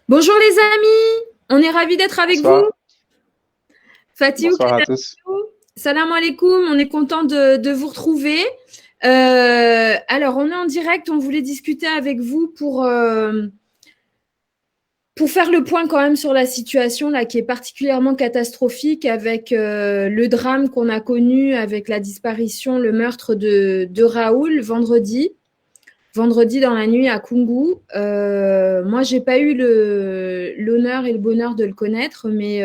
Bonjour les amis, on est ravis d'être avec vous. Bonsoir, Fatihou, bonsoir à tous. salam alaikum, on est content de vous retrouver. Alors, on est en direct, on voulait discuter avec vous pour faire le point quand même sur la situation là qui est particulièrement catastrophique avec le drame qu'on a connu avec la disparition, le meurtre de Raoul vendredi dans la nuit à Koungou. Moi, j'ai pas eu l'honneur et le bonheur de le connaître, mais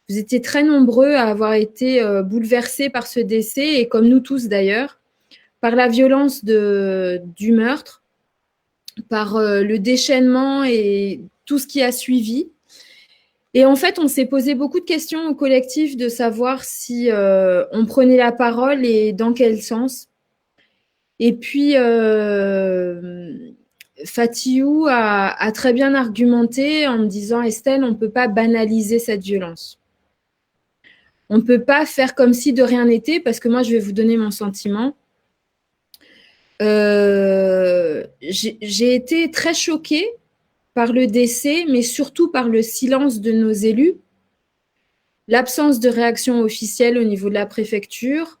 vous étiez très nombreux à avoir été bouleversés par ce décès, et comme nous tous d'ailleurs, par la violence du meurtre, par le déchaînement et tout ce qui a suivi. Et en fait, on s'est posé beaucoup de questions au collectif de savoir si on prenait la parole et dans quel sens. Et puis, Fatihou a très bien argumenté en me disant, Estelle, on ne peut pas banaliser cette violence. On ne peut pas faire comme si de rien n'était, parce que moi, je vais vous donner mon sentiment. J'ai été très choquée par le décès, mais surtout par le silence de nos élus, l'absence de réaction officielle au niveau de la préfecture.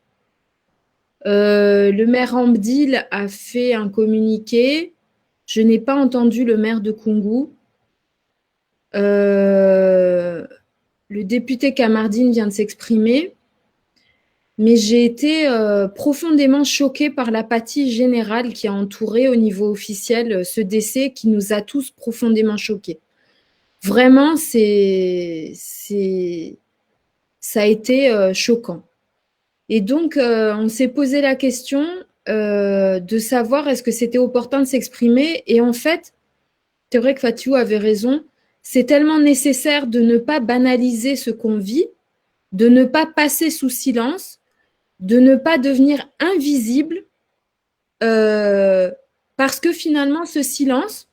Le maire Amdil a fait un communiqué. Je n'ai pas entendu le maire de Koungou. Le député Kamardine vient de s'exprimer, mais j'ai été profondément choquée par l'apathie générale qui a entouré au niveau officiel ce décès qui nous a tous profondément choqués. Vraiment, ça a été choquant. Et donc, on s'est posé la question de savoir est-ce que c'était opportun de s'exprimer. Et en fait, c'est vrai que Fatihou avait raison, c'est tellement nécessaire de ne pas banaliser ce qu'on vit, de ne pas passer sous silence, de ne pas devenir invisible, euh, parce que finalement, ce silence,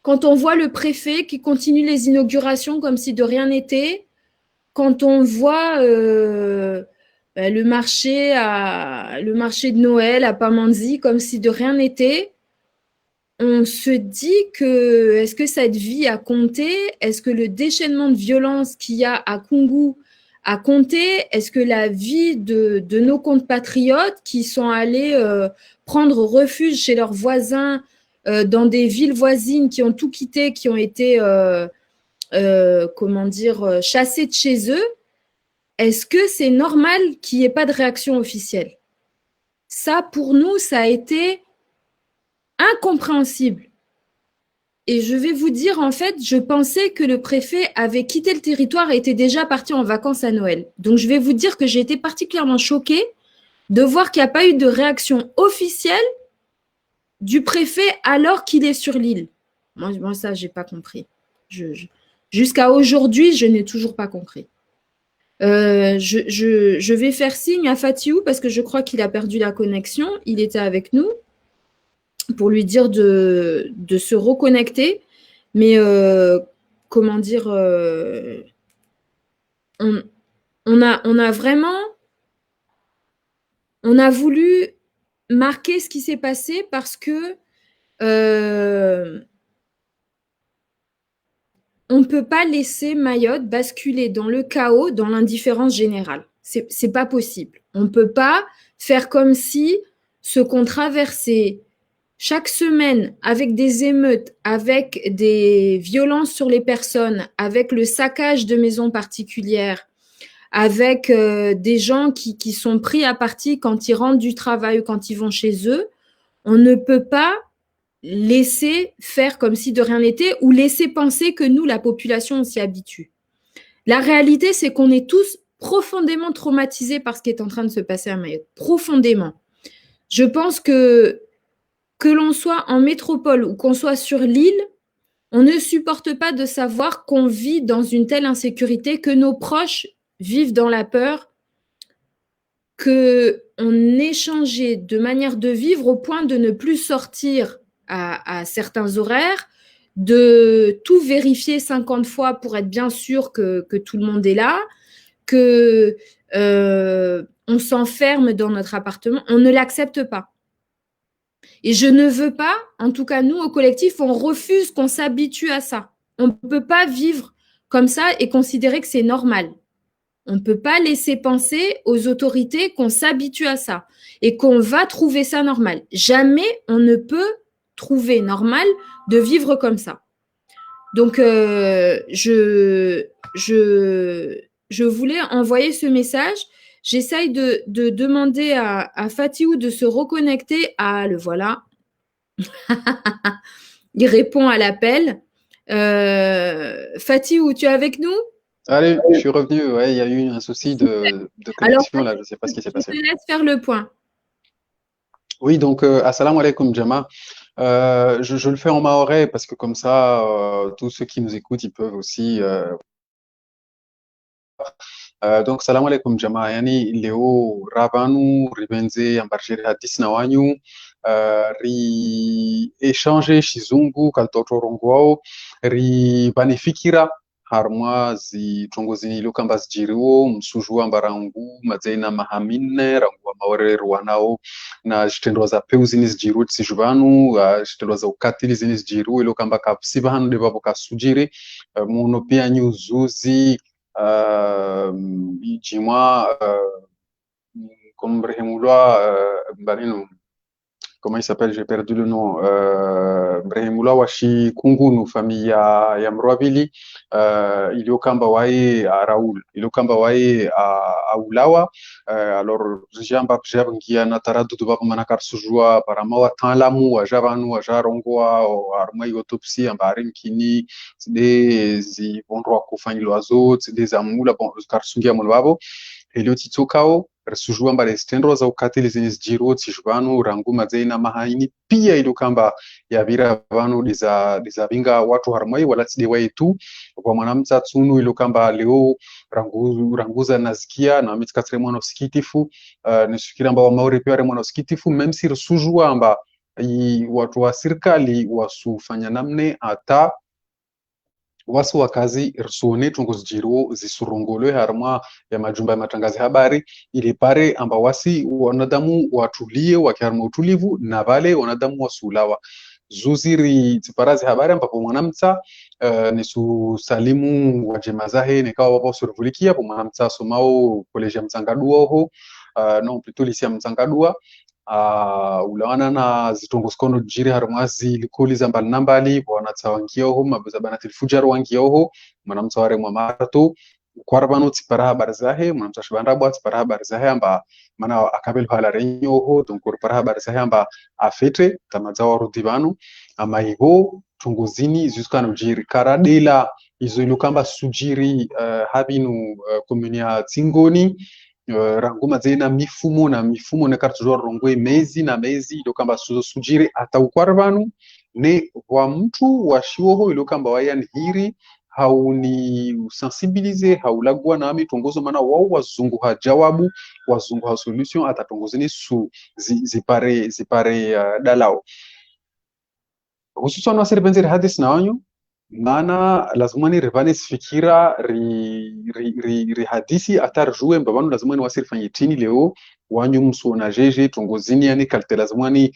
quand on voit le préfet qui continue les inaugurations comme si de rien n'était, quand on voit le marché de Noël à Pamandzi comme si de rien n'était, on se dit que est-ce que cette vie a compté? Est-ce que le déchaînement de violence qu'il y a à Koungou a compté? Est-ce que la vie de nos compatriotes qui sont allés prendre refuge chez leurs voisins dans des villes voisines, qui ont tout quitté, qui ont été chassés de chez eux, est-ce que c'est normal qu'il n'y ait pas de réaction officielle? Ça, pour nous, ça a été incompréhensible. Et je vais vous dire, en fait, je pensais que le préfet avait quitté le territoire et était déjà parti en vacances à Noël. Donc, je vais vous dire que j'ai été particulièrement choquée de voir qu'il n'y a pas eu de réaction officielle du préfet alors qu'il est sur l'île. Moi ça, je n'ai pas compris. Jusqu'à aujourd'hui, je n'ai toujours pas compris. Je vais faire signe à Fatihou parce que je crois qu'il a perdu la connexion. Il était avec nous pour lui dire de se reconnecter. Mais comment dire, on, on a vraiment, on a voulu marquer ce qui s'est passé parce que on ne peut pas laisser Mayotte basculer dans le chaos, dans l'indifférence générale. C'est pas possible. On ne peut pas faire comme si ce qu'on traversait chaque semaine avec des émeutes, avec des violences sur les personnes, avec le saccage de maisons particulières, avec des gens qui sont pris à partie quand ils rentrent du travail ou quand ils vont chez eux, on ne peut pas laisser faire comme si de rien n'était ou laisser penser que nous, la population, on s'y habitue. La réalité, c'est qu'on est tous profondément traumatisés par ce qui est en train de se passer à Mayotte. Profondément. Je pense que l'on soit en métropole ou qu'on soit sur l'île, on ne supporte pas de savoir qu'on vit dans une telle insécurité, que nos proches vivent dans la peur, qu'on ait changé de manière de vivre au point de ne plus sortir à certains horaires, de tout vérifier 50 fois pour être bien sûr que tout le monde est là, que on s'enferme dans notre appartement. On ne l'accepte pas. Et je ne veux pas, en tout cas nous au collectif, on refuse qu'on s'habitue à ça. On ne peut pas vivre comme ça et considérer que c'est normal. On ne peut pas laisser penser aux autorités qu'on s'habitue à ça et qu'on va trouver ça normal. Jamais on ne peut trouver normal de vivre comme ça. Donc, je voulais envoyer ce message. J'essaye de demander à Fatiou de se reconnecter. Ah, le voilà. Il répond à l'appel. Fatiou, tu es avec nous? Allez, je suis revenu. Ouais, il y a eu un souci de Alors, connexion là. Je ne sais pas ce qui s'est je te passé. laisse faire le point. Oui, donc, assalamu alaikum, Jama. Je le fais en mahorais parce que comme ça, tous ceux qui nous écoutent, ils peuvent aussi. Donc, salamu alaikum, Jama. Yani, leo Ravanu, Ribenze, Ambarjeri Hadis na wanyu, ri échanger Shizungu, Kaltotorongo wao, ri banifikira harmwa zi tongozini ilokamba zijiriwo msujua mbarangu madzaina mahamine rangu maore ruwanao na zitendwa za peu zini zijiru tsiju vanu zitendwa za ukatili zini zijiru ilokamba kapusiva hanu devapo kasujiri muno pia nyuzuzi ijimwa kombrehemulwa mbarinu comment il s'appelle, j'ai perdu le nom, Brehimula Washi Kungunu, famille ya Mrwabili, iliyokamba wae a Raoul, iliyokamba wae a Ulawa, alors jamba jabangia na taradudu bako manakar sujua parama wataalamu wa javanu wa jarongoa arma autopsie ambari mkini de zivondwa kufanyilwa zote de zamula bon karsungia mulwabo helio titsokao sujua mbale stendro za ukatili zenye zijiro tishvanu rangu madzeina mahaini pia ilokamba yavira vanu dizavinga watu harmai wala tsidewa tu kwa mwanamtsa tsunu ilokamba leo ranguza nazikia na mitskatsire mwana usikitifu nisukira amba wamauri pia wale mwana usikitifu memsi risujua amba watu wa serikali wasufanya namne hata wasu wakazi risone tongozijiro zisurongolwe harma ya majumba ya matangazo ya habari ili pare amba wasi wanadamu watulie wakiharma utulivu na vale wanadamu wasulawa zuziri tsiparazi habari ambapo mwanamtsa ni susalimu wajemazahe nikawa wapo survulikia po mwanamtsa somao kolejia mtsangadua ho no plutôt lycée mtsangadua ulawana na zitongoskono jiri harumwazi likuli za mbali na mbali wanatsawangia ho mabuza banati fujar wangia ho mwanamtsa ware mwa maratu kwarabano tsipara habari zahe mwanamtsa shibandabwa tsipara habari zahe amba mana akabel hala renyo ho donc para habari zahe amba afete tamadza warudi banu ama iho tunguzini zuskano jiri karadela izo ilokamba sujiri habinu komunia tsingoni rangoma dzena mifumo na mifumo nekartujwa rongwe mezi na mezi ilokamba sujiri ataukwara vanu ne wa mtu washiwoho ilokamba wayani hiri hauni sensibilize haulagwa na mitongozo mana wao wazungu ha jawabu wazungu ha solution atatongozeni su zipare dalao hususan wasiripenzeri hadis na wanyu maana lazima ni rivani sifikira ri hadisi atar juwe mbabanu lazima ni wasirifanye tini leo wanyu msona jeje tongozini yani kalte lazima ni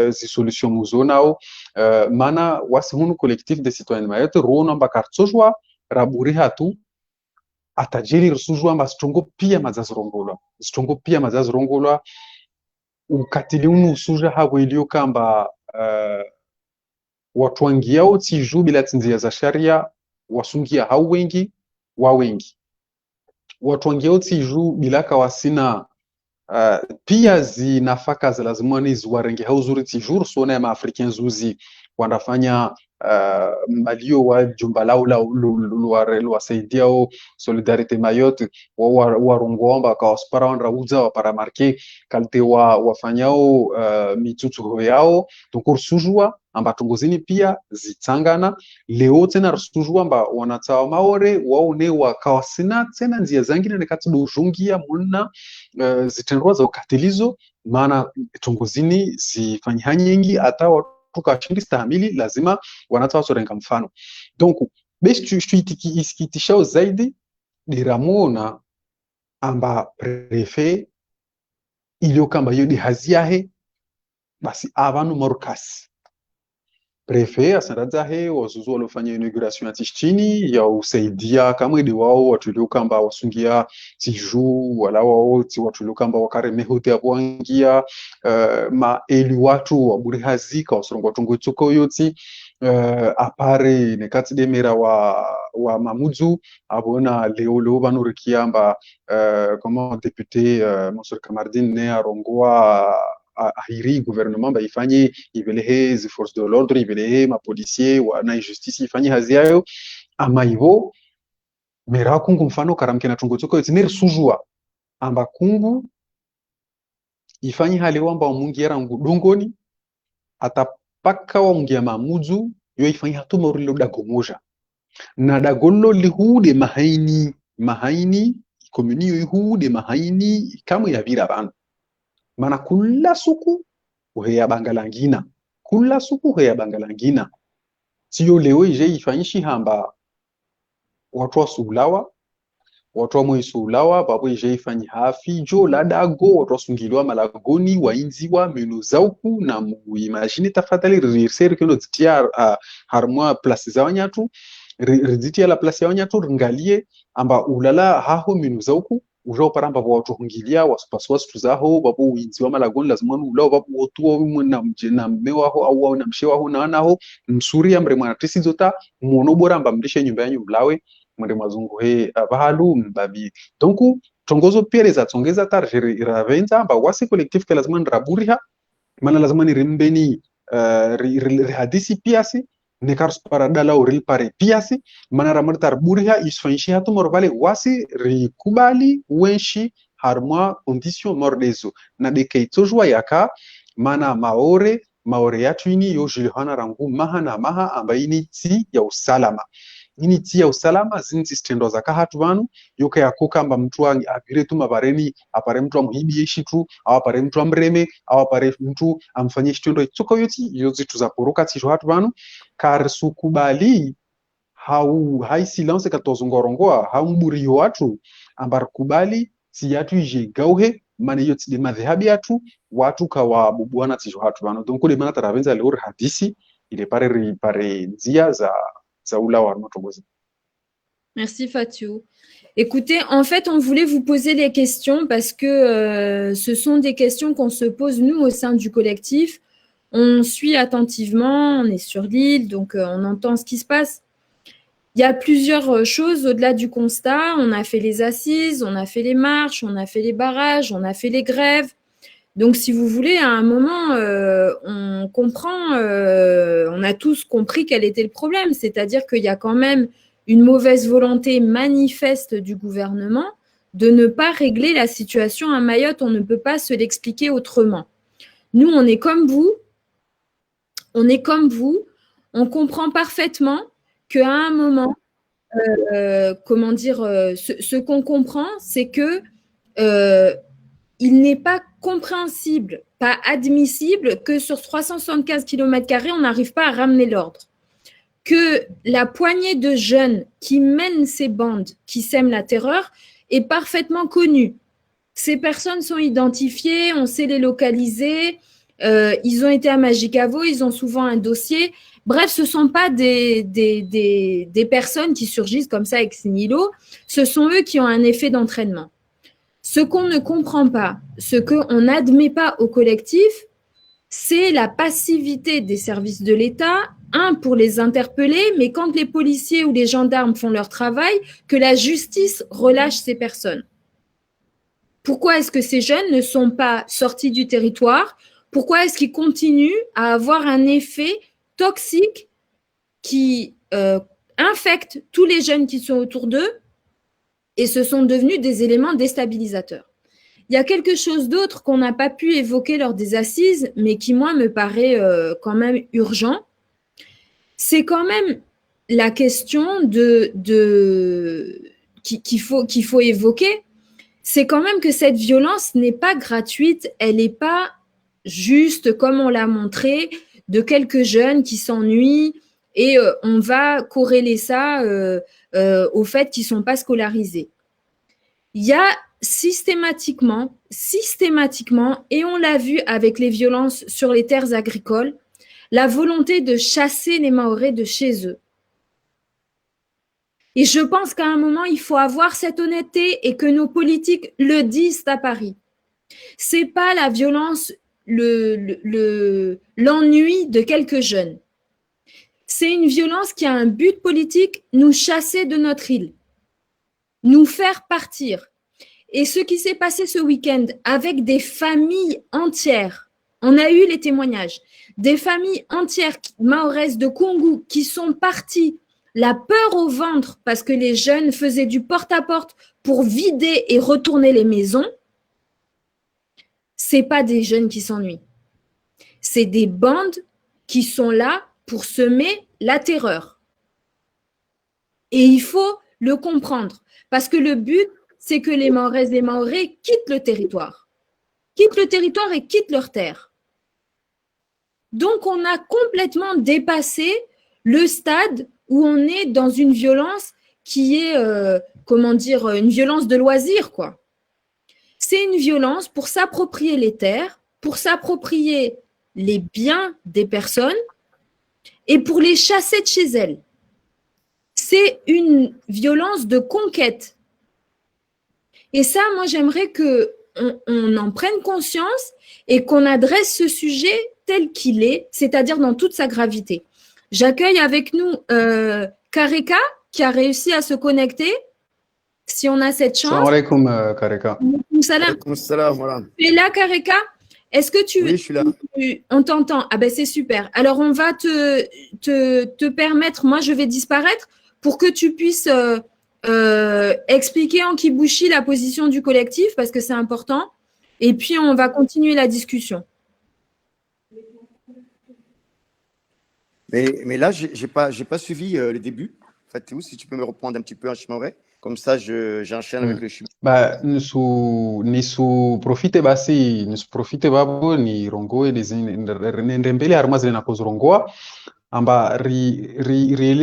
zi solution muzonao maana wasi hunu collectif de citoyens mayotte rona mbakartsojwa raburi hatu atajiri rusujwa mbastongo pia mazazi rongolwa ukatili unu usuja hapo iliyo kamba watu wangiao tiju bila tinzia za sharia wasungia hau wengi wa wengi watu wangiao tiju bila kawasina pia zinafaka za lazima ni ziwarenge hau zuri tiju suona ya maafrikan zuzi wanafanya malio wa jumba lao luwasaidiao solidarite mayotte warongomba kawaspara wanrauza waparamarke kalte wafanyao mitutu yao tukursujua amba tongozini pia zitsangana leo tena rusujua amba wanatsawa maore waone wakawasina tena nzia zangine nekatibujungia muna zitendwa za ukatilizo maana tongozini zifanya nyingi hata tukashindi stahamili lazima wanatoa sorenga mfano donc beshi isikitishao zaidi diramona amba prefet iliyokamba hiyo di haziahe basi avanu morkas prefe asanradzahe wazuzu waliofanya inauguration ya tishtini ya usaidia kamwedi wao watuliokamba wasungia tiju wala wao watuliokamba wakaremehote apoangia maeli watu waburihazika wasorongo watungu tsoko yoti apare nekati demera wa mamudzu abona leo vanorikiamba comment député Mansour Kamardine ne arongoa ahiri gouvernement baifanye ivelehe hizi force de l'ordre ivelehe mapolisie wana justice ifanye hazi yayo ama ivo mera kungu mfano karamke na tungo tsoko itsineri sujua amba kungu ifanye hali wamba omungiera ngudongoni atapaka wamungia mamudzu yo ifanye hatuma urilo dagomoja na dagolo lihude mahaini komuni yo ihude mahaini kamwe yavira bana mana kula suku uheya bangalangina kula suku uheya bangalangina siyo leo ije ifanyishi hamba watu wasulawa watu wamwisulawa babu ije ifanyi hafijo ladago watu wasungiliwa malagoni wainziwa menu zauku na muimagine tafadhali reserve kino zitia harmwa place za wanyatu rizitia la place ya wanyatu ringalie amba ulala haho menu zauku ujao paramba watu hungilia wasupaswa tuzaho babu uinziwa malagoni lazima ulao babu wotu na mmewaho au na mshewaho na anaho msuri amre mwana tisizota muono bora amba mlishe nyumba yanyu mlawe mwende mazungu he abahalu mbabi donc tongozo pia za tongeza tarjeri iravenza amba wasi collectif ke lazima nraburiha mana lazima ni rimbeni hadisi piasi ne kars paradala uril pare piasi mana ramar tarburiha isfanshi hatu morvale wasi rikubali wenshi harmwa condition mordezo na dekeitozwa yaka mana maore yatu ini yo jilhana rangu maha na maha ambaini ti ya usalama ini ti ya usalama zinzi stendo za kahatu vanu yoka ya kuka amba mtu agire tu mabareni apare mtu amuhibi yeshi tu au apare mtu amreme au apare mtu amfanye stendo itsuko yoti yozi tuzaporuka tisho hatu vanu karsukubali hai silence katozungorongoa haumburi watu ambar kubali si yatu ije gauhe mana yoti de madhhabi yatu watu kawa bubuana tisho hatu vanu donc de mana taravenza leo hadisi ile pare nzia za Merci Fatou. Écoutez, en fait, on voulait vous poser les questions parce que ce sont des questions qu'on se pose nous au sein du collectif. On suit attentivement, on est sur l'île, donc on entend ce qui se passe. Il y a plusieurs choses au-delà du constat. On a fait les assises, on a fait les marches, on a fait les barrages, on a fait les grèves. Donc, si vous voulez, à un moment, on comprend, on a tous compris quel était le problème. C'est-à-dire qu'il y a quand même une mauvaise volonté manifeste du gouvernement de ne pas régler la situation à Mayotte. On ne peut pas se l'expliquer autrement. Nous, on est comme vous. On comprend parfaitement qu'à un moment, ce qu'on comprend, c'est que il n'est pas compréhensible, pas admissible que sur 375 km², on n'arrive pas à ramener l'ordre. Que la poignée de jeunes qui mènent ces bandes, qui sèment la terreur, est parfaitement connue. Ces personnes sont identifiées, on sait les localiser, ils ont été à Magicavo, ils ont souvent un dossier. Bref, ce ne sont pas des personnes qui surgissent comme ça ex nihilo, ce sont eux qui ont un effet d'entraînement. Ce qu'on ne comprend pas, ce qu'on n'admet pas au collectif, c'est la passivité des services de l'État, pour les interpeller, mais quand les policiers ou les gendarmes font leur travail, que la justice relâche ces personnes. Pourquoi est-ce que ces jeunes ne sont pas sortis du territoire? Pourquoi est-ce qu'ils continuent à avoir un effet toxique qui infecte tous les jeunes qui sont autour d'eux? Et ce sont devenus des éléments déstabilisateurs. Il y a quelque chose d'autre qu'on n'a pas pu évoquer lors des assises, mais qui, moi, me paraît quand même urgent. C'est quand même la question qu'il faut évoquer. C'est quand même que cette violence n'est pas gratuite, elle n'est pas juste, comme on l'a montré, de quelques jeunes qui s'ennuient et on va corréler ça au fait qu'ils ne sont pas scolarisés. Il y a systématiquement, et on l'a vu avec les violences sur les terres agricoles, la volonté de chasser les Mahorais de chez eux. Et je pense qu'à un moment, il faut avoir cette honnêteté et que nos politiques le disent à Paris. C'est pas la violence, l'ennui de quelques jeunes. C'est une violence qui a un but politique, nous chasser de notre île, nous faire partir. Et ce qui s'est passé ce week-end avec des familles entières, on a eu les témoignages, des familles entières mahoraises de Koungou qui sont parties la peur au ventre parce que les jeunes faisaient du porte-à-porte pour vider et retourner les maisons. C'est pas des jeunes qui s'ennuient. C'est des bandes qui sont là pour semer la terreur. Et il faut le comprendre parce que le but, c'est que les Mahoraises et les Mahorais quittent le territoire et quittent leur terre. Donc, on a complètement dépassé le stade où on est dans une violence qui est, une violence de loisir, quoi. C'est une violence pour s'approprier les terres, pour s'approprier les biens des personnes et pour les chasser de chez elles. C'est une violence de conquête. Et ça, moi, j'aimerais qu'on en prenne conscience et qu'on adresse ce sujet tel qu'il est, c'est-à-dire dans toute sa gravité. J'accueille avec nous Kareka, qui a réussi à se connecter, si on a cette chance. Salam alaikum, Kareka. Salam. Voilà. Tu es là, Kareka? Est-ce que tu... Oui, je suis là. On t'entend. Ah ben c'est super. Alors, on va te permettre, moi, je vais disparaître pour que tu puisses expliquer en Kibushi la position du collectif, parce que c'est important. Et puis, on va continuer la discussion. Mais là, j'ai pas suivi le début. Fatou, si tu peux me reprendre un petit peu en Chimaoré. Comme ça, j'enchaîne avec le Chimaoré. Bah, nisu profite basi nisu profite babo ni rongoe ndembele harumazile na kuzirongoa amba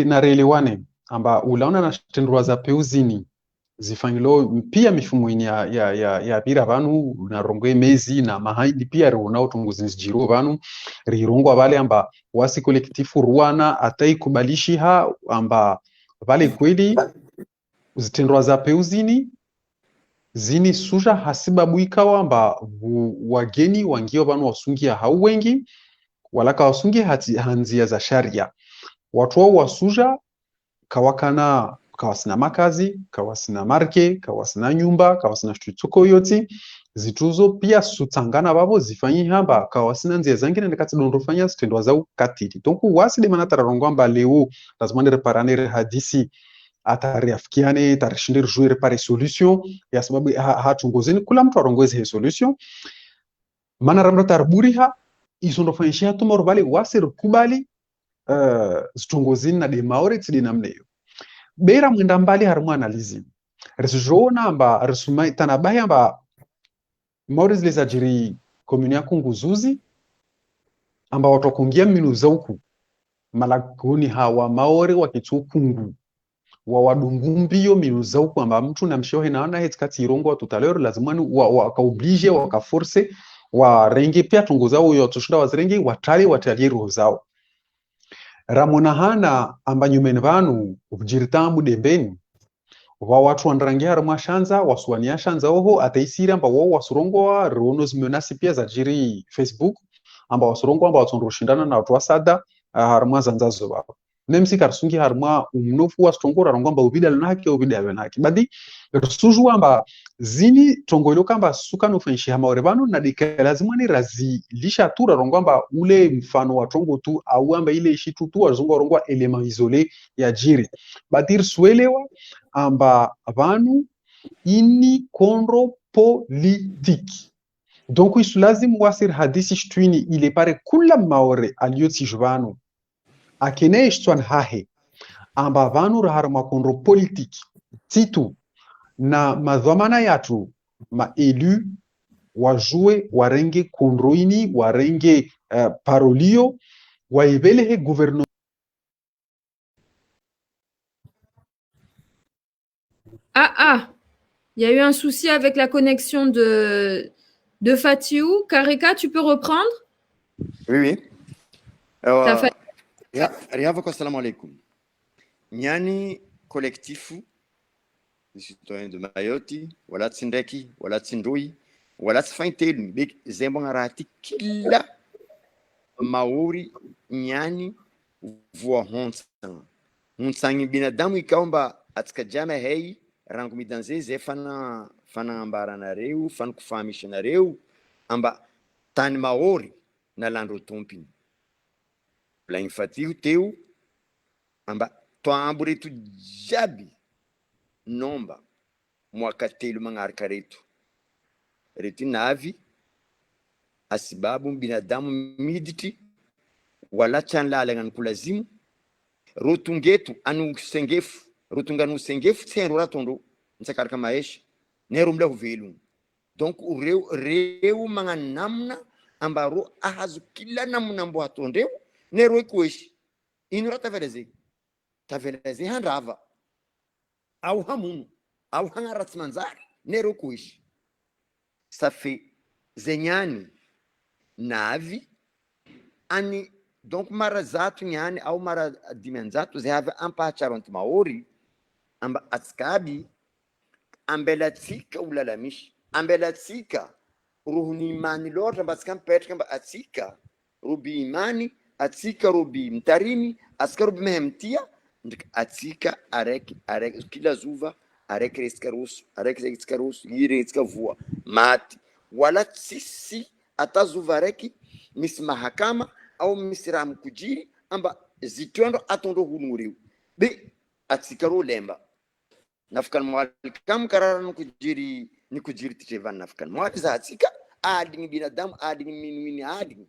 narelewane amba ulaona na tendrwa za peuzini zifanyilo pia mifumo ini ya bira vanu na rongoe mezi na mahindi pia riona utunguzi njiro vanu rirongwa vale amba wasi kolektifu ruana ataikubalishi ha amba vale kweli zitendrwa za peuzini zini suja hasibabu ikawa amba wageni wangio vanu wasungia hau wengi walaka wasungia hanzia za sharia watu wao wasuja kawakana kawasina makazi kawasina marke kawasina nyumba kawasina shtutuko yoti zituzo pia sutsangana babo zifanyi hamba kawasina nzia zangine ndikati dondofanya zitendwa zau katili tonku wasi de manatara rongwamba leo lazima reparanere hadisi atariafikiane tarishindire jouer par solution ya sababu hatungozeni kula mtu arongoze he solution mana ramra tarburiha isondofanyishia tomoro vale wasir kubali zitungozeni na de maore tsidi namneyo bera mwenda mbali harmu analizi resujona amba resumai tanabahi amba maore zile zajiri komuni ya kunguzuzi amba watokungia minu zauku malakuni hawa maore wakitukungu wa wadungumbio minu zau kwamba mtu na mshohe naona hetikati irongo wa tutalero lazima ni wakaoblige wakaforce wa renge pia tungo zao yo tushunda wazirenge watali roho zao ramona hana amba nyumeni vanu ujiritambu dembeni wa watu wandarangia ramwa shanza wasuwania shanza oho ataisiri amba wao wasurongo wa rono zimionasi pia za jiri Facebook amba wasurongo amba watonroshindana na watu wasada haramwa zanzazo wao nemsi karsungi harma umnofu wa stongora rongamba ubida lunaki ubida lunaki badi rusuju amba zini tongolo kamba suka no fenshi hama orebano na dika lazima ni razi lisha tura rongamba ule mfano wa tongo tu au amba ile ishitu tu wazungu rongwa elema isole ya jiri badir suelewa amba vanu ini konro politiki donc isu lazim wasir hadisi shtuini ile pare kula maore aliyoti jvanu akene ishtwan hahe amba vanu rahar makonro politiki titu na madhamana yatu maelu wajue warenge kondroini warenge parolio waivelehe gouvernement Il y a eu un souci avec la connexion de Fatiou. Kareka, tu peux reprendre? Oui, oui. T'as fait... Riava kwa salamu alaikum. Nyani kolektifu les citoyens de Mayotte, wala tsindeki, wala tsindoi, wala tsfaintelu, bek zembongarati kila maori nyani voa hontsang. Hontsang binadamu ikaomba atika jama hei rangu midanze ze fana ambaranareo, fana kufahamishanareo amba tany maori na landro tompiny. Plain fatihu teu amba toambo reto jabi nomba mwaka telo mangaraka reto navy asibabu binadamu miditry wala tsy lalagna ny kolazimu rotungeto anu sengefu rotunga anu sengefu tsy hain'ireo raha ataondreo nitsakaraka maesha nero mila ho velogno donc reo magnano namona amba ro ahazo kila namona mbo ataondreo nero ekoesy ino raha tavela zay handrava au hamuno au hangaratsy manjary nero ekoesy safe zenyani navy ani donc mara zato nyani au mara dimanjato zay avy ampahatsaro anty maori amba atskaby ambelatsika ulalamisy ambelatsika rohony imany loatra mba atsika mipetraka mba atsika roby imany atsika roby mitarimy atsika roby mehe mitia ndrika atsika araiky kila zova araiky resika roso araiky zay tsika roso ire tsika voa maty wala tsisy ata zova araiky misy mahakama au misy raha mikojiry amba zitoandro ataondreo ologno reo be atsika ro lemba nafakany moaly kam karara nikojiry titrevany nafakany moaly za atsika aligny binadamu aligny minuiny aligny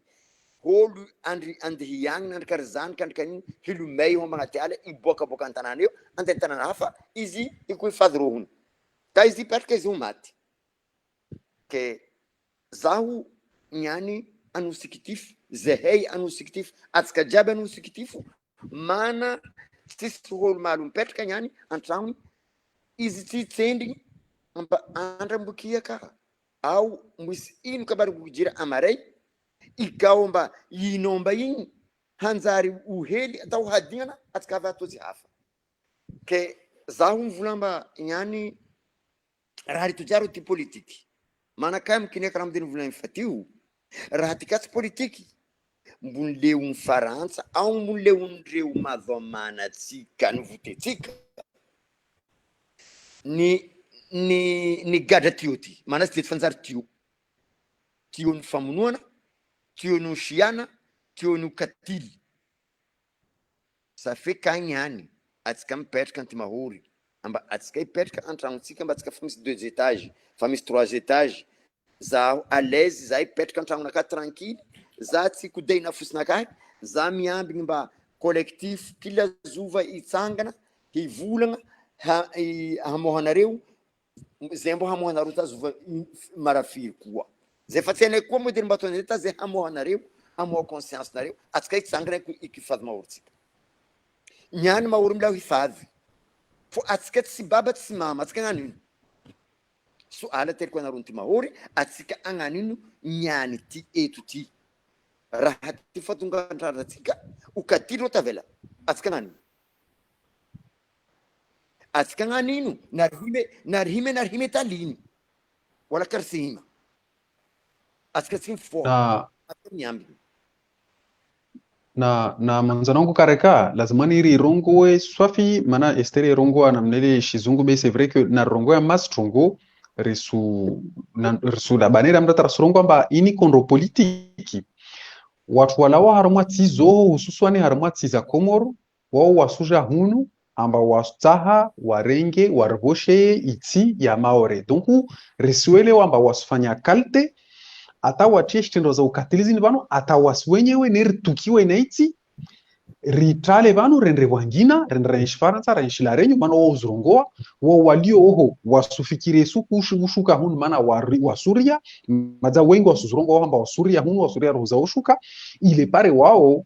holo andehy agny nandrikary zany kandrikaniny hilomay ho magnaty ala iboakaboaka antanana eo andeha tanana hafa izy ikoifady rohony ka izy ipetraka izy ho maty ke zaho nyany anosikatifo zahay anosikatifo atsika jiaby anosikatifo mana tsisy holo malo mipetraka nyany antragno izy tsy tsendrigny amba andrambokia ka au misy ino kabary kujira amaray ikao mba inomba igny hanjary uhely atao hadignana atsika avy atozy hafa ke zaho mivolamba nyany raha ritojaro ty politiky manakay mikineka raha midiny volany fatio raha ty katsy politiky mbony leon'ny Farantsa au mbony leon'ireo mavamanatsika ny votetsika ny gadra tio ty manazy ty fanjary tio ny famonoana tio ny siana tio ny katily safe kagny any atsika mipetraka anty mahory amba atsika ipetraka antragnotsika mba atsika fa misy 2 étages fa misy 3 étages zaho à l'aise za ipetraka antragnonaka tranquille za tsy kodena fosinakahy za miambigny mba collectif kila zova itsangana hivolagna hamohanareo zay mbo hamohanareo ta zova marafiry koa zay fa tsy hainay koa modely mba ataonay ta zay hamohanareo hamoha conscience nareo atsika itsangana ikifady maoritsika nyany maory mila hifady fo atsika tsy baba tsy mama atsika agnanino so ala teliko anareo ty mahory atsika agnanino nyany ty eto ty raha ty fahatongandrara atsika okatilo tavela atsika agnanino atsika agnanino narihime taliny wala karsihima atsika tsy mifoha miambiny na manjanangu kareka lazima niri rongo e swafi mana estere rongo anamnele shizungu be c'est vrai que na rongo ya mastrongo resu la banera mdata rongo amba ini kondro politiki watu walawa harumwa tizo hususwani harumwa tiza komoro wao wasuja hunu amba wastaha warenge warvoshe iti ya maore donc resuele wamba wasufanya kalte ata watie shitendo za ukatilizi ni vano ata waswenyewe neritukiwe naiti ritrale vano rendre wangina rendre renshi Faransa renshi la renyu mano wauzurongoa walio oho wasufikire suku ushuka hunu mana wasuria maza wengi wasuzurongo wamba wasuria hunu wasuria ruza ushuka ile pare wao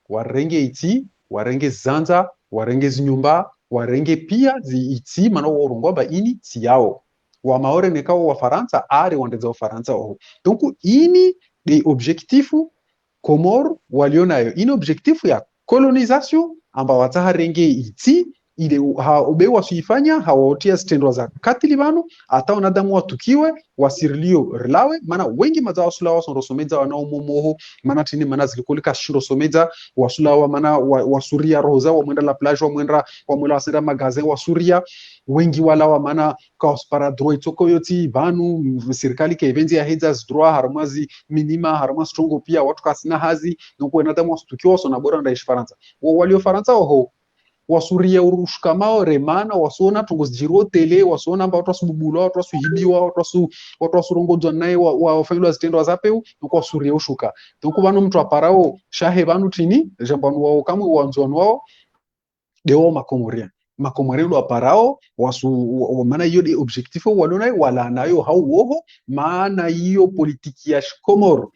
warenge iti warenge zanza warenge zinyumba warenge pia zi iti mano waurongoa ba ini ti yao wa maore nekao wa faransa ari wandeza wa faransa oho. Donc ini de objectifu Komoro walionayo ini objectifu ya colonisation amba wataharenge iti ile ube wasuifanya hawaotia stendwa za katili banu hata wanadamu watukiwe wasirilio rilawe mana wengi maza wasula wasondosomeza wanaomomoho mana tini mana zilikulika shirosomeza wasula mana wasuria roho zao wamwenda la plage wamwenda wasenda magazin wasuria wengi wala mana kaospara droit toko yoti banu serikali ke evenzi ya hedzas droit harmazi minima harma strongo pia watu kasina hazi donc wanadamu wasutukiwa wasona bora ndaishi Faransa walio Faransa oho wasuria urushikamao remana wasuona tungozijiro tele wasuona amba watu wasububulwa watu wasuhibiwa watu wasurongozwa naye wafanywa zitendo zapeu nuko wasuria ushuka donc bano mtu aparao shahe banu tini jambanu wao kamwe wanzwanu wao dewo makomoria lo aparao maana hiyo de objectif walona wala nayo hauoho maana hiyo politiki ya Komoro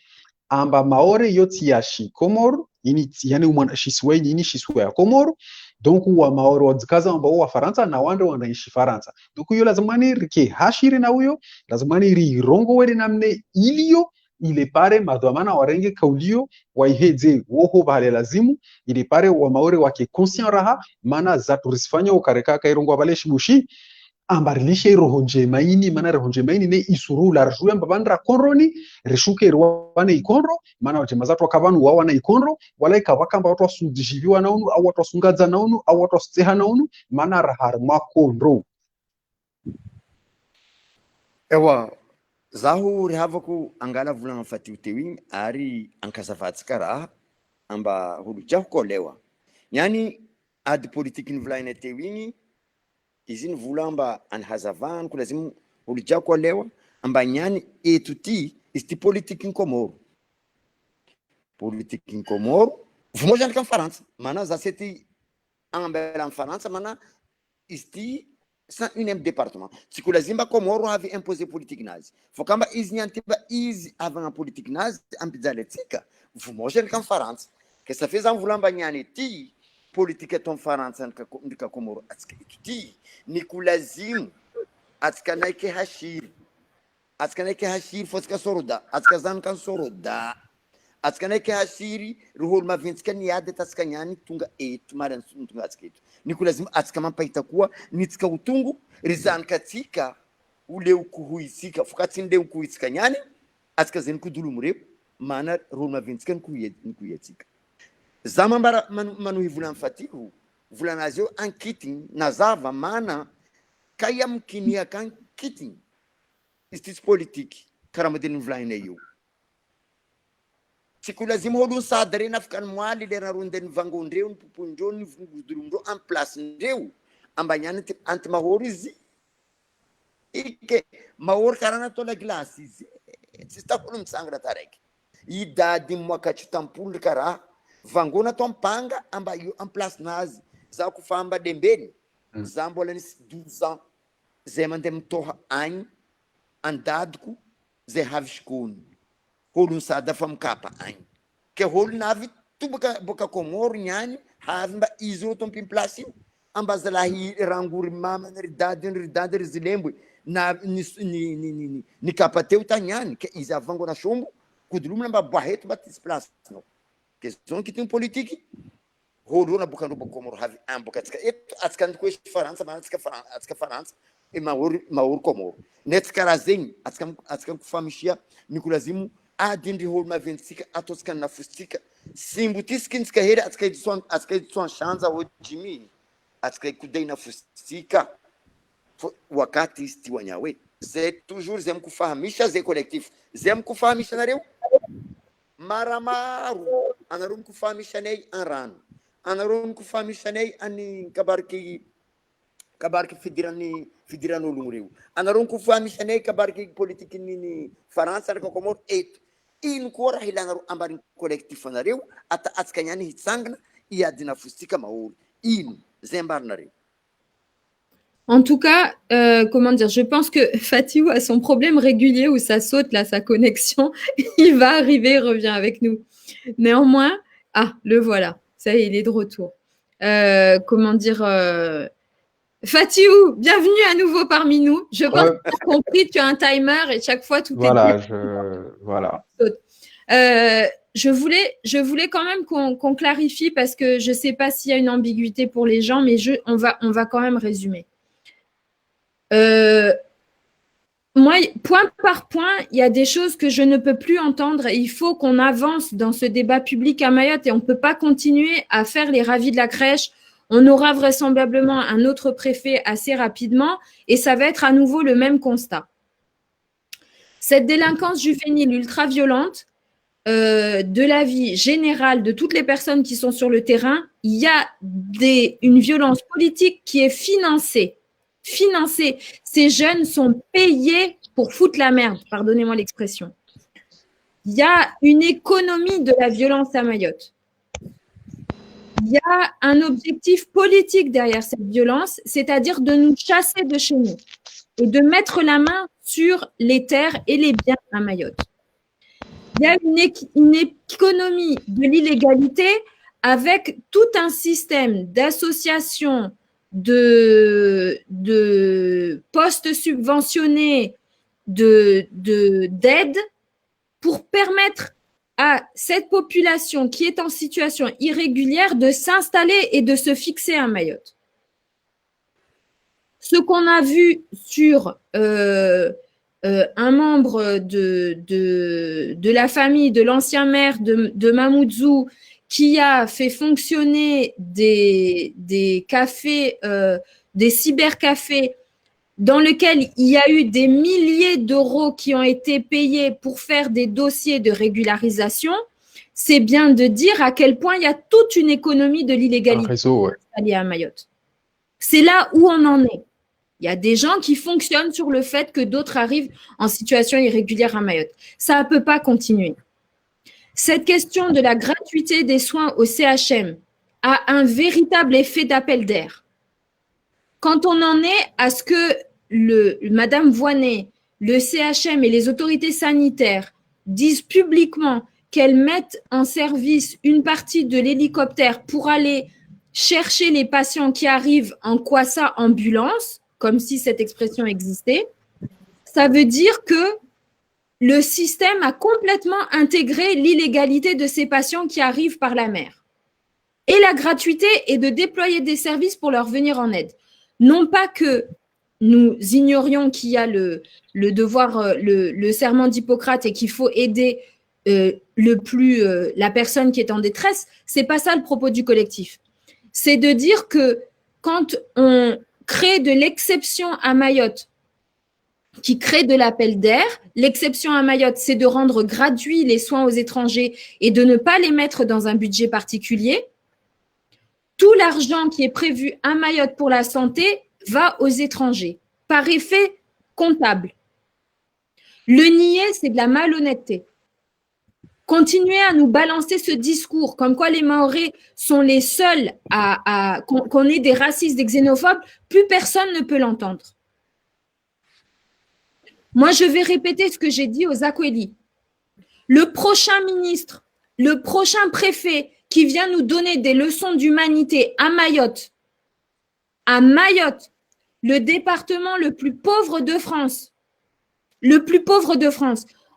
amba maore yoti ya Komoro ini yani umwana shiswe ini shiswe ya Komoro donc wa maoro wadzikaza ambao wa Faransa na wande wanaishi Faransa donc hiyo lazima ni rike hashiri na huyo lazima ni rirongo wele namne iliyo ile pare madhamana warenge kaulio waiheze woho bahale lazimu ile pare wa maore wake conscient raha mana za turisifanya ukareka kairongo bale shibushi ambarilishe roho njema ini mana roho njema ini ne isuru la rjua mbabandra konroni reshuke rwane ikonro mana wajema zatu wakabanu wawa na ikonro wala ikawaka mba watu wasujiviwa na unu au watu wasungaza na unu au watu wasuteha na unu mana raharma konro ewa zaho rehavako angala volagna fatio teo igny ary ankazavatsika raha amba holo jiaho kolewa niany ady politiky nivolagnina teo igny izy ny vola amba anhazavano ko lazima olo jiako alewa amba niany eto ty izy ty politiky ny Komoro vomozany ka Faransa mana za sety ambela amin'ny Faransa mana izy ty 101e département tsy ko lazima Komoro avy imposer politique nazy fo kamba izy niany ty izy avagna politique nazy ampijaletsika vomozany ka Faransa ke sa fe zany vola amba niany ty politika ato amin'ny Faransa ndrika Komoro atsika eto ty ny kulazimu atsika naiky hashiri fo atsika soroda atsika zany kan soroda atsika naiky hashiri roholo maventsika niady atsika niany tonga eto marany tonga atsika eto ny kulazimu atsika mampahita koa nitsika ho tongo ry zanaka atsika ho leo kohoitsika fo ka tsy leo kohoitsika niany atsika zany kodolomo reo mana roholo maventsika ny kohy atsika za mambara manohy volana fatiko volanazy eo ankitigny nazava mana kay am kiniaka ankitigny izy ty tsy politiky karaha madiny volagnina eo tsy ko lazima olo sady reny afaka ny moaly lera ronde ny vangondreo ny popondreo ny godolomndreo en place ndreo amba niany anty mahoro izy ike mahoro karaha natao la glace izy tsy takolo mitsangana taraiky idady moakatry tampolo karaha vangona to mpanga amba io en place nazy za ko famba lembeny za mbola nisy 12 ans zay mandeha mitoha agny andadiko zay havy shikony holo sady afa mikapa agny ke holo navy to boka Komoro niany havy mba izy ro tompi place io amba zalahy rangory mamany ry dady ry zilembo na ni kapa teo taniany ke izy avangona shombo kodolomona mba boaheto mba tisy place no ke zon kitiny politiky holo na boka ndroba Komoro havy amboka atsika eto atsika ndiko Faransa mana atsika Faransa e mahoro Komoro netsika raha zegny atsika kofamisia ny kulazimu adindry holo maventsika ataotsika nafositsika simbo tisika ntsika hely atsika editsoan shanja ojimi atsika kodai nafositsika wakati izy ty wanya hoe zay toujours zay mikofahamisha zay collectif zay mikofahamisha nareo maramaro anareo mikofahamishanay an rano anareo mikofahamishanay any kabariky fidiran'ologno reo anareo mikofahamishanay kabariky politiky niny Faransa araka Komoro eto ino koa raha ilanareo ambariny collectif anareo ata atsika niany hitsangana iadina fositsika maholo ino zay ambarinareo. En tout cas, comment dire, je pense que Fatiou a son problème régulier où ça saute là, sa connexion. Il va arriver, il revient avec nous. Néanmoins, le voilà. Ça y est, il est de retour. Comment dire, Fatiou, bienvenue à nouveau parmi nous. Je pense que tu as compris, tu as un timer et chaque fois tout voilà, est... Voilà. Je voulais quand même qu'on clarifie parce que je ne sais pas s'il y a une ambiguïté pour les gens, mais on va quand même résumer. Moi, point par point, il y a des choses que je ne peux plus entendre et il faut qu'on avance dans ce débat public à Mayotte et on ne peut pas continuer à faire les ravis de la crèche. On aura vraisemblablement un autre préfet assez rapidement et ça va être à nouveau le même constat. Cette délinquance juvénile ultra-violente, de la vie générale de toutes les personnes qui sont sur le terrain, il y a une violence politique qui est financée. Ces jeunes sont payés pour foutre la merde, pardonnez-moi l'expression. Il y a une économie de la violence à Mayotte. Il y a un objectif politique derrière cette violence, c'est-à-dire de nous chasser de chez nous et de mettre la main sur les terres et les biens à Mayotte. Il y a une économie de l'illégalité avec tout un système d'associations, de postes subventionnés, d'aide pour permettre à cette population qui est en situation irrégulière de s'installer et de se fixer à Mayotte. Ce qu'on a vu sur un membre de la famille de l'ancien maire de Mamoudzou qui a fait fonctionner des cafés, des cybercafés dans lesquels il y a eu des milliers d'euros qui ont été payés pour faire des dossiers de régularisation, c'est bien de dire à quel point il y a toute une économie de l'illégalité installée à Mayotte. C'est là où on en est. Il y a des gens qui fonctionnent sur le fait que d'autres arrivent en situation irrégulière à Mayotte. Ça ne peut pas continuer. Cette question de la gratuité des soins au CHM a un véritable effet d'appel d'air. Quand on en est à ce que Madame Voynet, le CHM et les autorités sanitaires disent publiquement qu'elles mettent en service une partie de l'hélicoptère pour aller chercher les patients qui arrivent en Kwassa ambulance, comme si cette expression existait, ça veut dire que le système a complètement intégré l'illégalité de ces patients qui arrivent par la mer. Et la gratuité est de déployer des services pour leur venir en aide. Non pas que nous ignorions qu'il y a le devoir, le serment d'Hippocrate et qu'il faut aider la personne qui est en détresse, c'est pas ça le propos du collectif. C'est de dire que quand on crée de l'exception à Mayotte, qui crée de l'appel d'air, l'exception à Mayotte, c'est de rendre gratuits les soins aux étrangers et de ne pas les mettre dans un budget particulier. Tout l'argent qui est prévu à Mayotte pour la santé va aux étrangers, par effet comptable. Le nier, c'est de la malhonnêteté. Continuer à nous balancer ce discours comme quoi les Mahorais sont les seuls qu'on est des racistes, des xénophobes, plus personne ne peut l'entendre. Moi, je vais répéter ce que j'ai dit aux Akweli. Le prochain ministre, le prochain préfet qui vient nous donner des leçons d'humanité à Mayotte, le département le plus pauvre de France,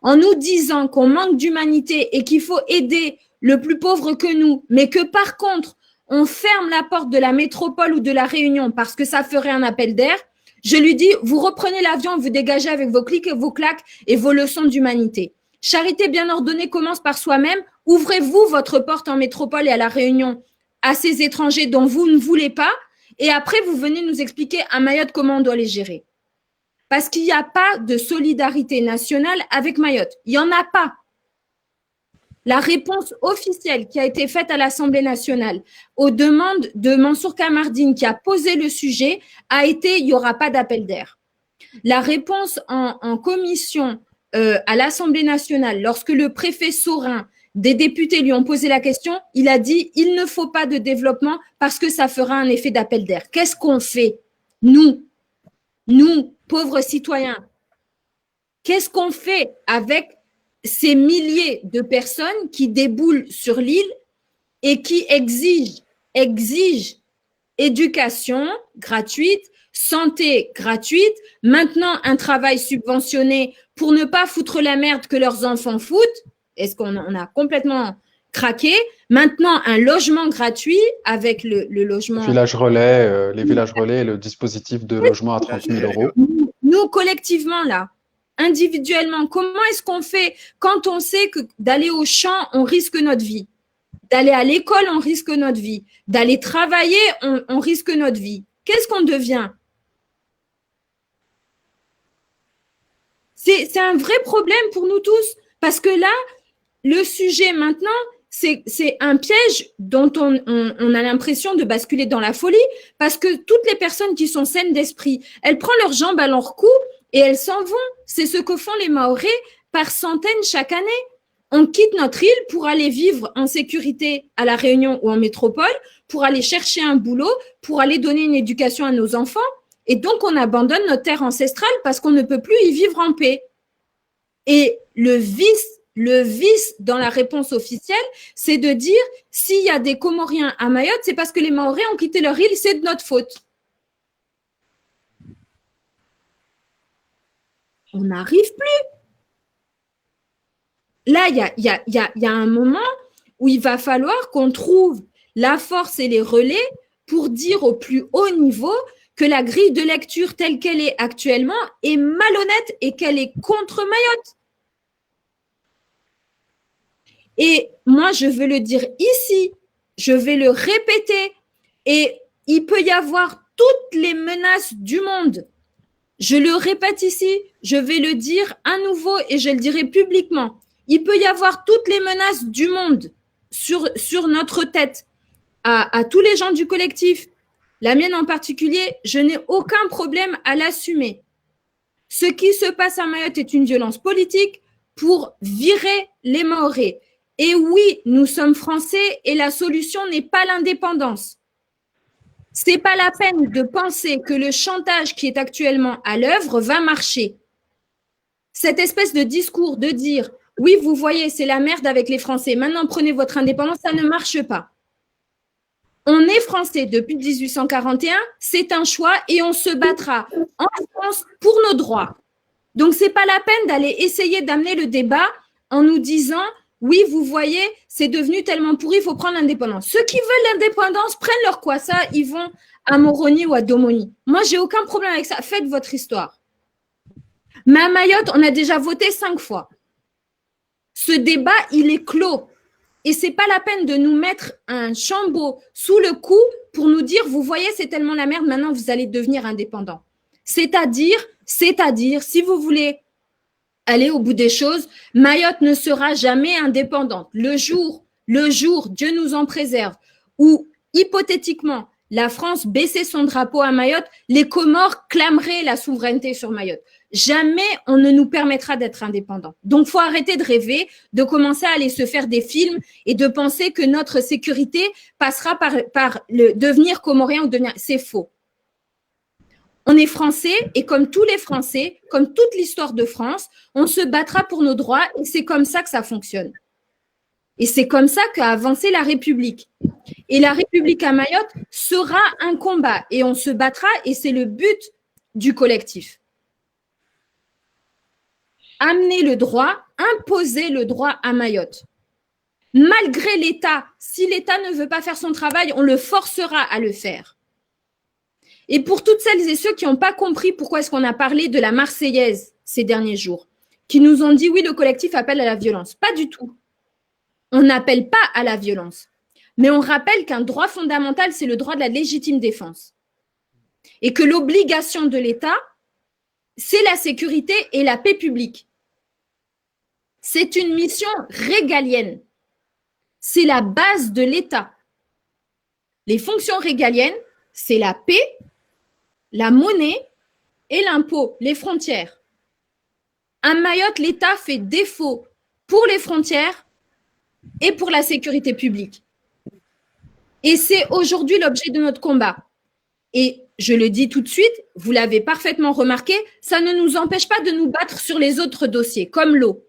en nous disant qu'on manque d'humanité et qu'il faut aider le plus pauvre que nous, mais que par contre, on ferme la porte de la métropole ou de la Réunion parce que ça ferait un appel d'air, je lui dis, vous reprenez l'avion, vous dégagez avec vos clics et vos claques et vos leçons d'humanité. Charité bien ordonnée commence par soi-même. Ouvrez-vous votre porte en métropole et à la Réunion à ces étrangers dont vous ne voulez pas et après, vous venez nous expliquer à Mayotte comment on doit les gérer. Parce qu'il n'y a pas de solidarité nationale avec Mayotte. Il n'y en a pas. La réponse officielle qui a été faite à l'Assemblée nationale aux demandes de Mansour Kamardine qui a posé le sujet a été « il n'y aura pas d'appel d'air ». La réponse en commission à l'Assemblée nationale, lorsque le préfet Saurin, des députés lui ont posé la question, il a dit « il ne faut pas de développement parce que ça fera un effet d'appel d'air ». Qu'est-ce qu'on fait, nous, pauvres citoyens? Qu'est-ce qu'on fait avec ces milliers de personnes qui déboulent sur l'île et qui exigent éducation gratuite, santé gratuite, maintenant un travail subventionné pour ne pas foutre la merde que leurs enfants foutent. Est-ce qu'on a complètement craqué? Maintenant, un logement gratuit avec le logement. Les villages relais et le dispositif de logement à 30 000 euros. Nous, collectivement, là, individuellement, comment est-ce qu'on fait quand on sait que d'aller au champ, on risque notre vie? D'aller à l'école, on risque notre vie. D'aller travailler, on risque notre vie. Qu'est-ce qu'on devient? C'est un vrai problème pour nous tous parce que là, le sujet maintenant, c'est un piège dont on a l'impression de basculer dans la folie parce que toutes les personnes qui sont saines d'esprit, elles prennent leurs jambes à leur cou et elles s'en vont. C'est ce que font les Mahorais par centaines chaque année. On quitte notre île pour aller vivre en sécurité à La Réunion ou en métropole, pour aller chercher un boulot, pour aller donner une éducation à nos enfants. Et donc, on abandonne notre terre ancestrale parce qu'on ne peut plus y vivre en paix. Et le vice dans la réponse officielle, c'est de dire s'il y a des Comoriens à Mayotte, c'est parce que les Mahorais ont quitté leur île, c'est de notre faute. On n'arrive plus. Là, il y a un moment où il va falloir qu'on trouve la force et les relais pour dire au plus haut niveau que la grille de lecture telle qu'elle est actuellement est malhonnête et qu'elle est contre Mayotte. Et moi, je veux le dire ici, je vais le répéter, et il peut y avoir toutes les menaces du monde. Je le répète ici, je vais le dire à nouveau et je le dirai publiquement. Il peut y avoir toutes les menaces du monde sur notre tête, à tous les gens du collectif, la mienne en particulier, je n'ai aucun problème à l'assumer. Ce qui se passe à Mayotte est une violence politique pour virer les Mahorais. Et oui, nous sommes français et la solution n'est pas l'indépendance. C'est pas la peine de penser que le chantage qui est actuellement à l'œuvre va marcher. Cette espèce de discours de dire « oui, vous voyez, c'est la merde avec les Français, maintenant prenez votre indépendance », ça ne marche pas. On est français depuis 1841, c'est un choix et on se battra en France pour nos droits. Donc, c'est pas la peine d'aller essayer d'amener le débat en nous disant « oui, vous voyez, c'est devenu tellement pourri, il faut prendre l'indépendance ». Ceux qui veulent l'indépendance prennent leur kwassa, ils vont à Moroni ou à Domoni. Moi, j'ai aucun problème avec ça. Faites votre histoire. Mais à Mayotte, on a déjà voté 5 fois. Ce débat, il est clos. Et c'est pas la peine de nous mettre un chambeau sous le cou pour nous dire, vous voyez, c'est tellement la merde, maintenant vous allez devenir indépendant. C'est-à-dire, si vous voulez aller au bout des choses, Mayotte ne sera jamais indépendante. Le jour, Dieu nous en préserve, où hypothétiquement, la France baissait son drapeau à Mayotte, les Comores clameraient la souveraineté sur Mayotte. Jamais on ne nous permettra d'être indépendants. Donc, faut arrêter de rêver, de commencer à aller se faire des films et de penser que notre sécurité passera par le devenir comorien ou devenir… C'est faux. On est français et comme tous les Français, comme toute l'histoire de France, on se battra pour nos droits et c'est comme ça que ça fonctionne. Et c'est comme ça qu'a avancé la République. Et la République à Mayotte sera un combat et on se battra et c'est le but du collectif. Amener le droit, imposer le droit à Mayotte. Malgré l'État, si l'État ne veut pas faire son travail, on le forcera à le faire. Et pour toutes celles et ceux qui n'ont pas compris pourquoi est-ce qu'on a parlé de la Marseillaise ces derniers jours, qui nous ont dit oui, le collectif appelle à la violence. Pas du tout. On n'appelle pas à la violence. Mais on rappelle qu'un droit fondamental, c'est le droit de la légitime défense. Et que l'obligation de l'État, c'est la sécurité et la paix publique. C'est une mission régalienne. C'est la base de l'État. Les fonctions régaliennes, c'est la paix, la monnaie et l'impôt, les frontières. À Mayotte, l'État fait défaut pour les frontières et pour la sécurité publique. Et c'est aujourd'hui l'objet de notre combat. Et je le dis tout de suite, vous l'avez parfaitement remarqué, ça ne nous empêche pas de nous battre sur les autres dossiers, comme l'eau.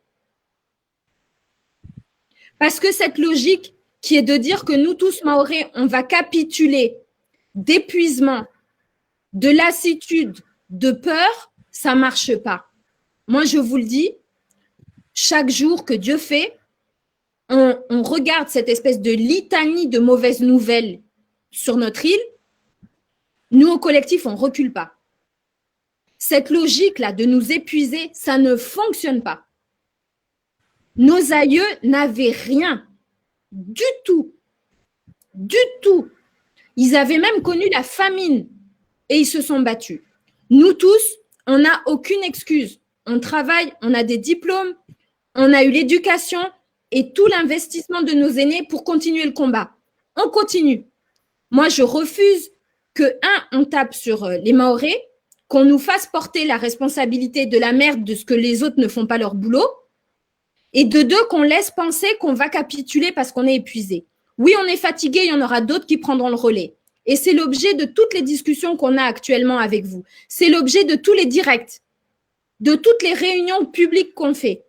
Parce que cette logique qui est de dire que nous tous, Mahorais, on va capituler d'épuisement, de lassitude, de peur, ça ne marche pas. Moi, je vous le dis, chaque jour que Dieu fait, on regarde cette espèce de litanie de mauvaises nouvelles sur notre île. Nous, au collectif, on ne recule pas. Cette logique-là de nous épuiser, ça ne fonctionne pas. Nos aïeux n'avaient rien, du tout. Du tout. Ils avaient même connu la famine et ils se sont battus. Nous tous, on n'a aucune excuse. On travaille, on a des diplômes, on a eu l'éducation et tout l'investissement de nos aînés pour continuer le combat. On continue. Moi, je refuse que, on tape sur les Mahorais, qu'on nous fasse porter la responsabilité de la merde de ce que les autres ne font pas leur boulot, et de deux, qu'on laisse penser qu'on va capituler parce qu'on est épuisé. Oui, on est fatigué, il y en aura d'autres qui prendront le relais. Et c'est l'objet de toutes les discussions qu'on a actuellement avec vous. C'est l'objet de tous les directs, de toutes les réunions publiques qu'on fait.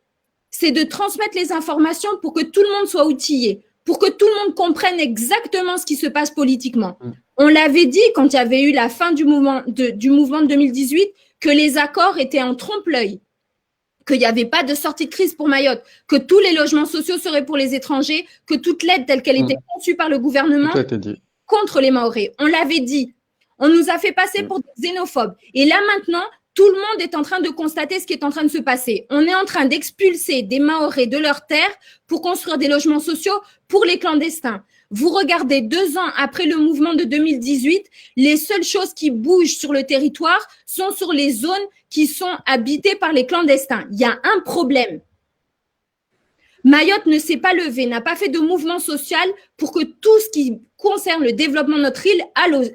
C'est de transmettre les informations pour que tout le monde soit outillé, pour que tout le monde comprenne exactement ce qui se passe politiquement. On l'avait dit quand il y avait eu la fin du mouvement de 2018, que les accords étaient en trompe-l'œil, qu'il n'y avait pas de sortie de crise pour Mayotte, que tous les logements sociaux seraient pour les étrangers, que toute l'aide telle qu'elle était conçue par le gouvernement contre les Mahorais. On l'avait dit. On nous a fait passer pour des xénophobes. Et là maintenant, tout le monde est en train de constater ce qui est en train de se passer. On est en train d'expulser des Mahorais de leurs terres pour construire des logements sociaux pour les clandestins. Vous regardez 2 ans après le mouvement de 2018, les seules choses qui bougent sur le territoire sont sur les zones qui sont habitées par les clandestins. Il y a un problème. Mayotte ne s'est pas levée, n'a pas fait de mouvement social pour que tout ce qui concerne le développement de notre île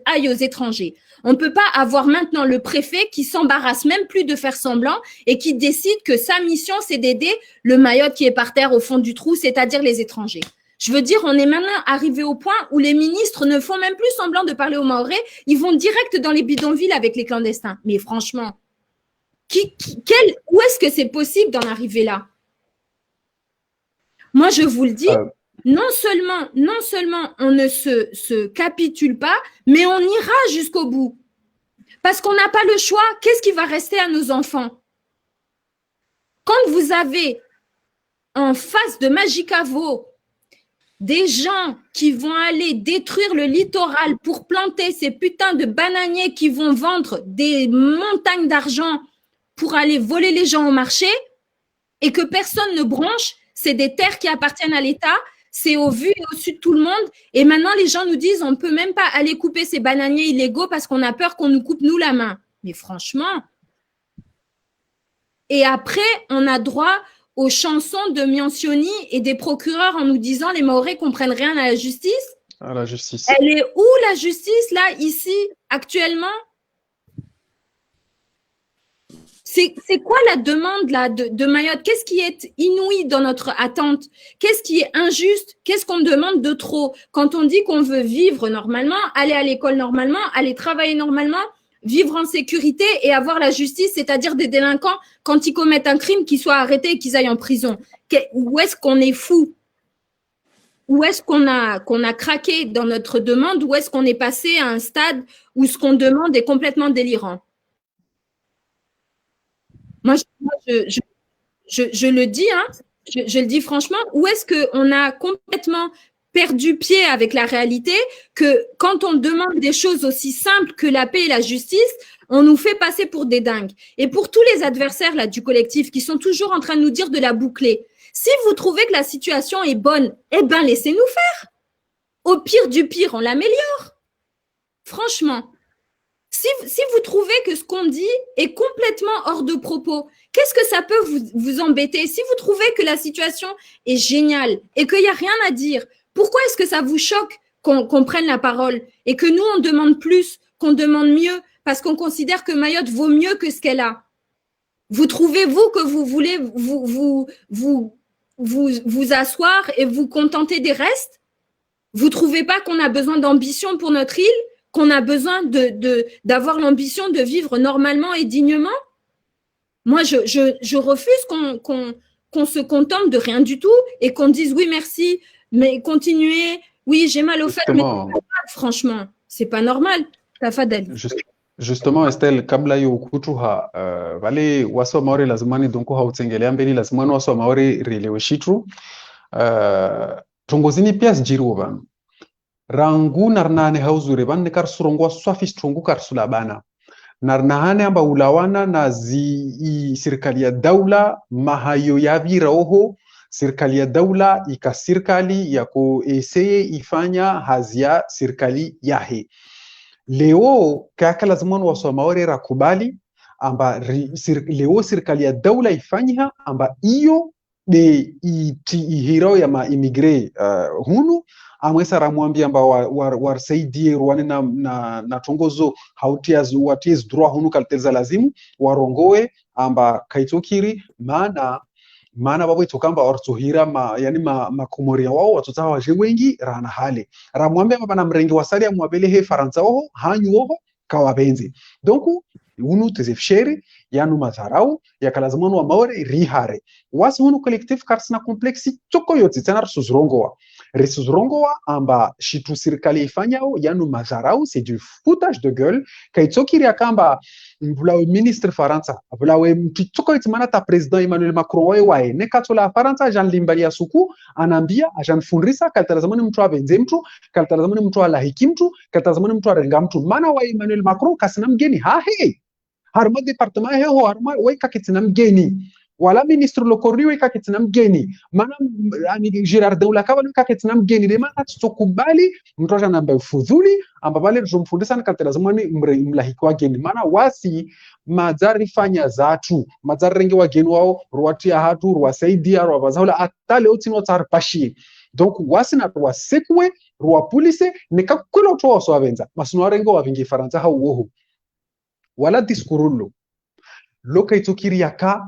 aille aux étrangers. On ne peut pas avoir maintenant le préfet qui s'embarrasse même plus de faire semblant et qui décide que sa mission, c'est d'aider le Mayotte qui est par terre au fond du trou, c'est-à-dire les étrangers. Je veux dire, on est maintenant arrivé au point où les ministres ne font même plus semblant de parler aux Mahorais, ils vont direct dans les bidonvilles avec les clandestins. Mais franchement, où est-ce que c'est possible d'en arriver là? Moi, je vous le dis, non seulement on ne se capitule pas, mais on ira jusqu'au bout. Parce qu'on n'a pas le choix. Qu'est-ce qui va rester à nos enfants? Quand vous avez en face de Magicavo des gens qui vont aller détruire le littoral pour planter ces putains de bananiers qui vont vendre des montagnes d'argent pour aller voler les gens au marché et que personne ne bronche, c'est des terres qui appartiennent à l'État, c'est au vu et au su de tout le monde. Et maintenant, les gens nous disent on ne peut même pas aller couper ces bananiers illégaux parce qu'on a peur qu'on nous coupe, nous, la main. Mais franchement. Et après, on a droit aux chansons de Miancioni et des procureurs en nous disant les Mahorais comprennent rien à la justice. À la justice. Elle est où la justice, là, ici, actuellement? C'est quoi la demande là de Mayotte? Qu'est-ce qui est inouï dans notre attente? Qu'est-ce qui est injuste? Qu'est-ce qu'on demande de trop? Quand on dit qu'on veut vivre normalement, aller à l'école normalement, aller travailler normalement, vivre en sécurité et avoir la justice, c'est-à-dire des délinquants, quand ils commettent un crime, qu'ils soient arrêtés et qu'ils aillent en prison. Où est-ce qu'on est fou? Où est-ce qu'on a craqué dans notre demande? Où est-ce qu'on est passé à un stade où ce qu'on demande est complètement délirant? Moi, je le dis, hein, je le dis franchement, où est-ce qu'on a complètement perdu pied avec la réalité que quand on demande des choses aussi simples que la paix et la justice, on nous fait passer pour des dingues. Et pour tous les adversaires là, du collectif qui sont toujours en train de nous dire de la boucler, si vous trouvez que la situation est bonne, eh bien, laissez-nous faire. Au pire du pire, on l'améliore. Franchement. Si vous trouvez que ce qu'on dit est complètement hors de propos, qu'est-ce que ça peut vous embêter? Si vous trouvez que la situation est géniale et qu'il n'y a rien à dire, pourquoi est-ce que ça vous choque qu'on prenne la parole et que nous, on demande plus, qu'on demande mieux parce qu'on considère que Mayotte vaut mieux que ce qu'elle a? Vous trouvez-vous que vous voulez vous asseoir et vous contenter des restes? Vous trouvez pas qu'on a besoin d'ambition pour notre île? Qu'on a besoin d'avoir l'ambition de vivre normalement et dignement? Moi, je refuse qu'on se contente de rien du tout et qu'on dise oui, merci, mais continuez, oui, j'ai mal aux fesses, mais franchement, C'est pas normal. Tafadhali. Justement Estelle, kabla yo kutuha wale waso maore lazimani donko hautsengelea mbele lazimani waso maore rielewe shitu tongozini pia sijiro bana rangu narnane hauzure ban kar surongwa swafish tongu kar sulabana narnahane amba ulawana na serikali ya daula mahayo yavira oho serikali ya daula ika serikali ya kueseye ifanya hazia serikali yahe leo kaka lazima wasomawore rakubali amba leo serikali ya daula ifanyha amba iyo de ihiro ya ma immigré hunu amwesa ramwambia amba warsaidie rwani na tongozo hautiaz watiz droit hunu kalteza lazimu warongoe amba kaitokiri maana babo itokamba ortuhira yani makomoria wao watoto waje wengi rana hale ramwambia baba na mrengi wasali amwabele he faransa oho hanyu oho kawabenzi donc unu tezefshere yanu mazarau yakalazimano wa maore rihare wasi unu collectif karsina complexi choko yoti tena resuzrongoa amba shitu serikali ifanyao yanu mazarau c'est du foutage de gueule kaitsokiri akamba mbulawe ministre faransa mbulawe mtitoko itimana ta president Emmanuel Macron wae nekatola faransa Jean Limbalia suku anambia ajan fundrisa kaltazamani mtu abenze mtu kaltazamani mtu alahiki mtu kaltazamani mtu arenga mtu mana wa Emmanuel Macron kasina mgeni hahe harma departement he ho harma we kakitina mgeni wala ministre lokorni we kakitina mgeni mana ani Gerard Daula kabali kakitina mgeni de mana tutokubali mtu ajanamba ufudhuli amba bale jomfundisa kaltazamani mlahiki wageni mana wasi mazari fanya zatu mazari rengi wageni wao ruatia hatu ruwasaidia ruwabazaula atale otino tarpashi donc wasina wasekwe ruwa police nekakulo to wasoabenza masuno rengo wavingi faransa hauwo wala diskurullo lokaitokiri yaka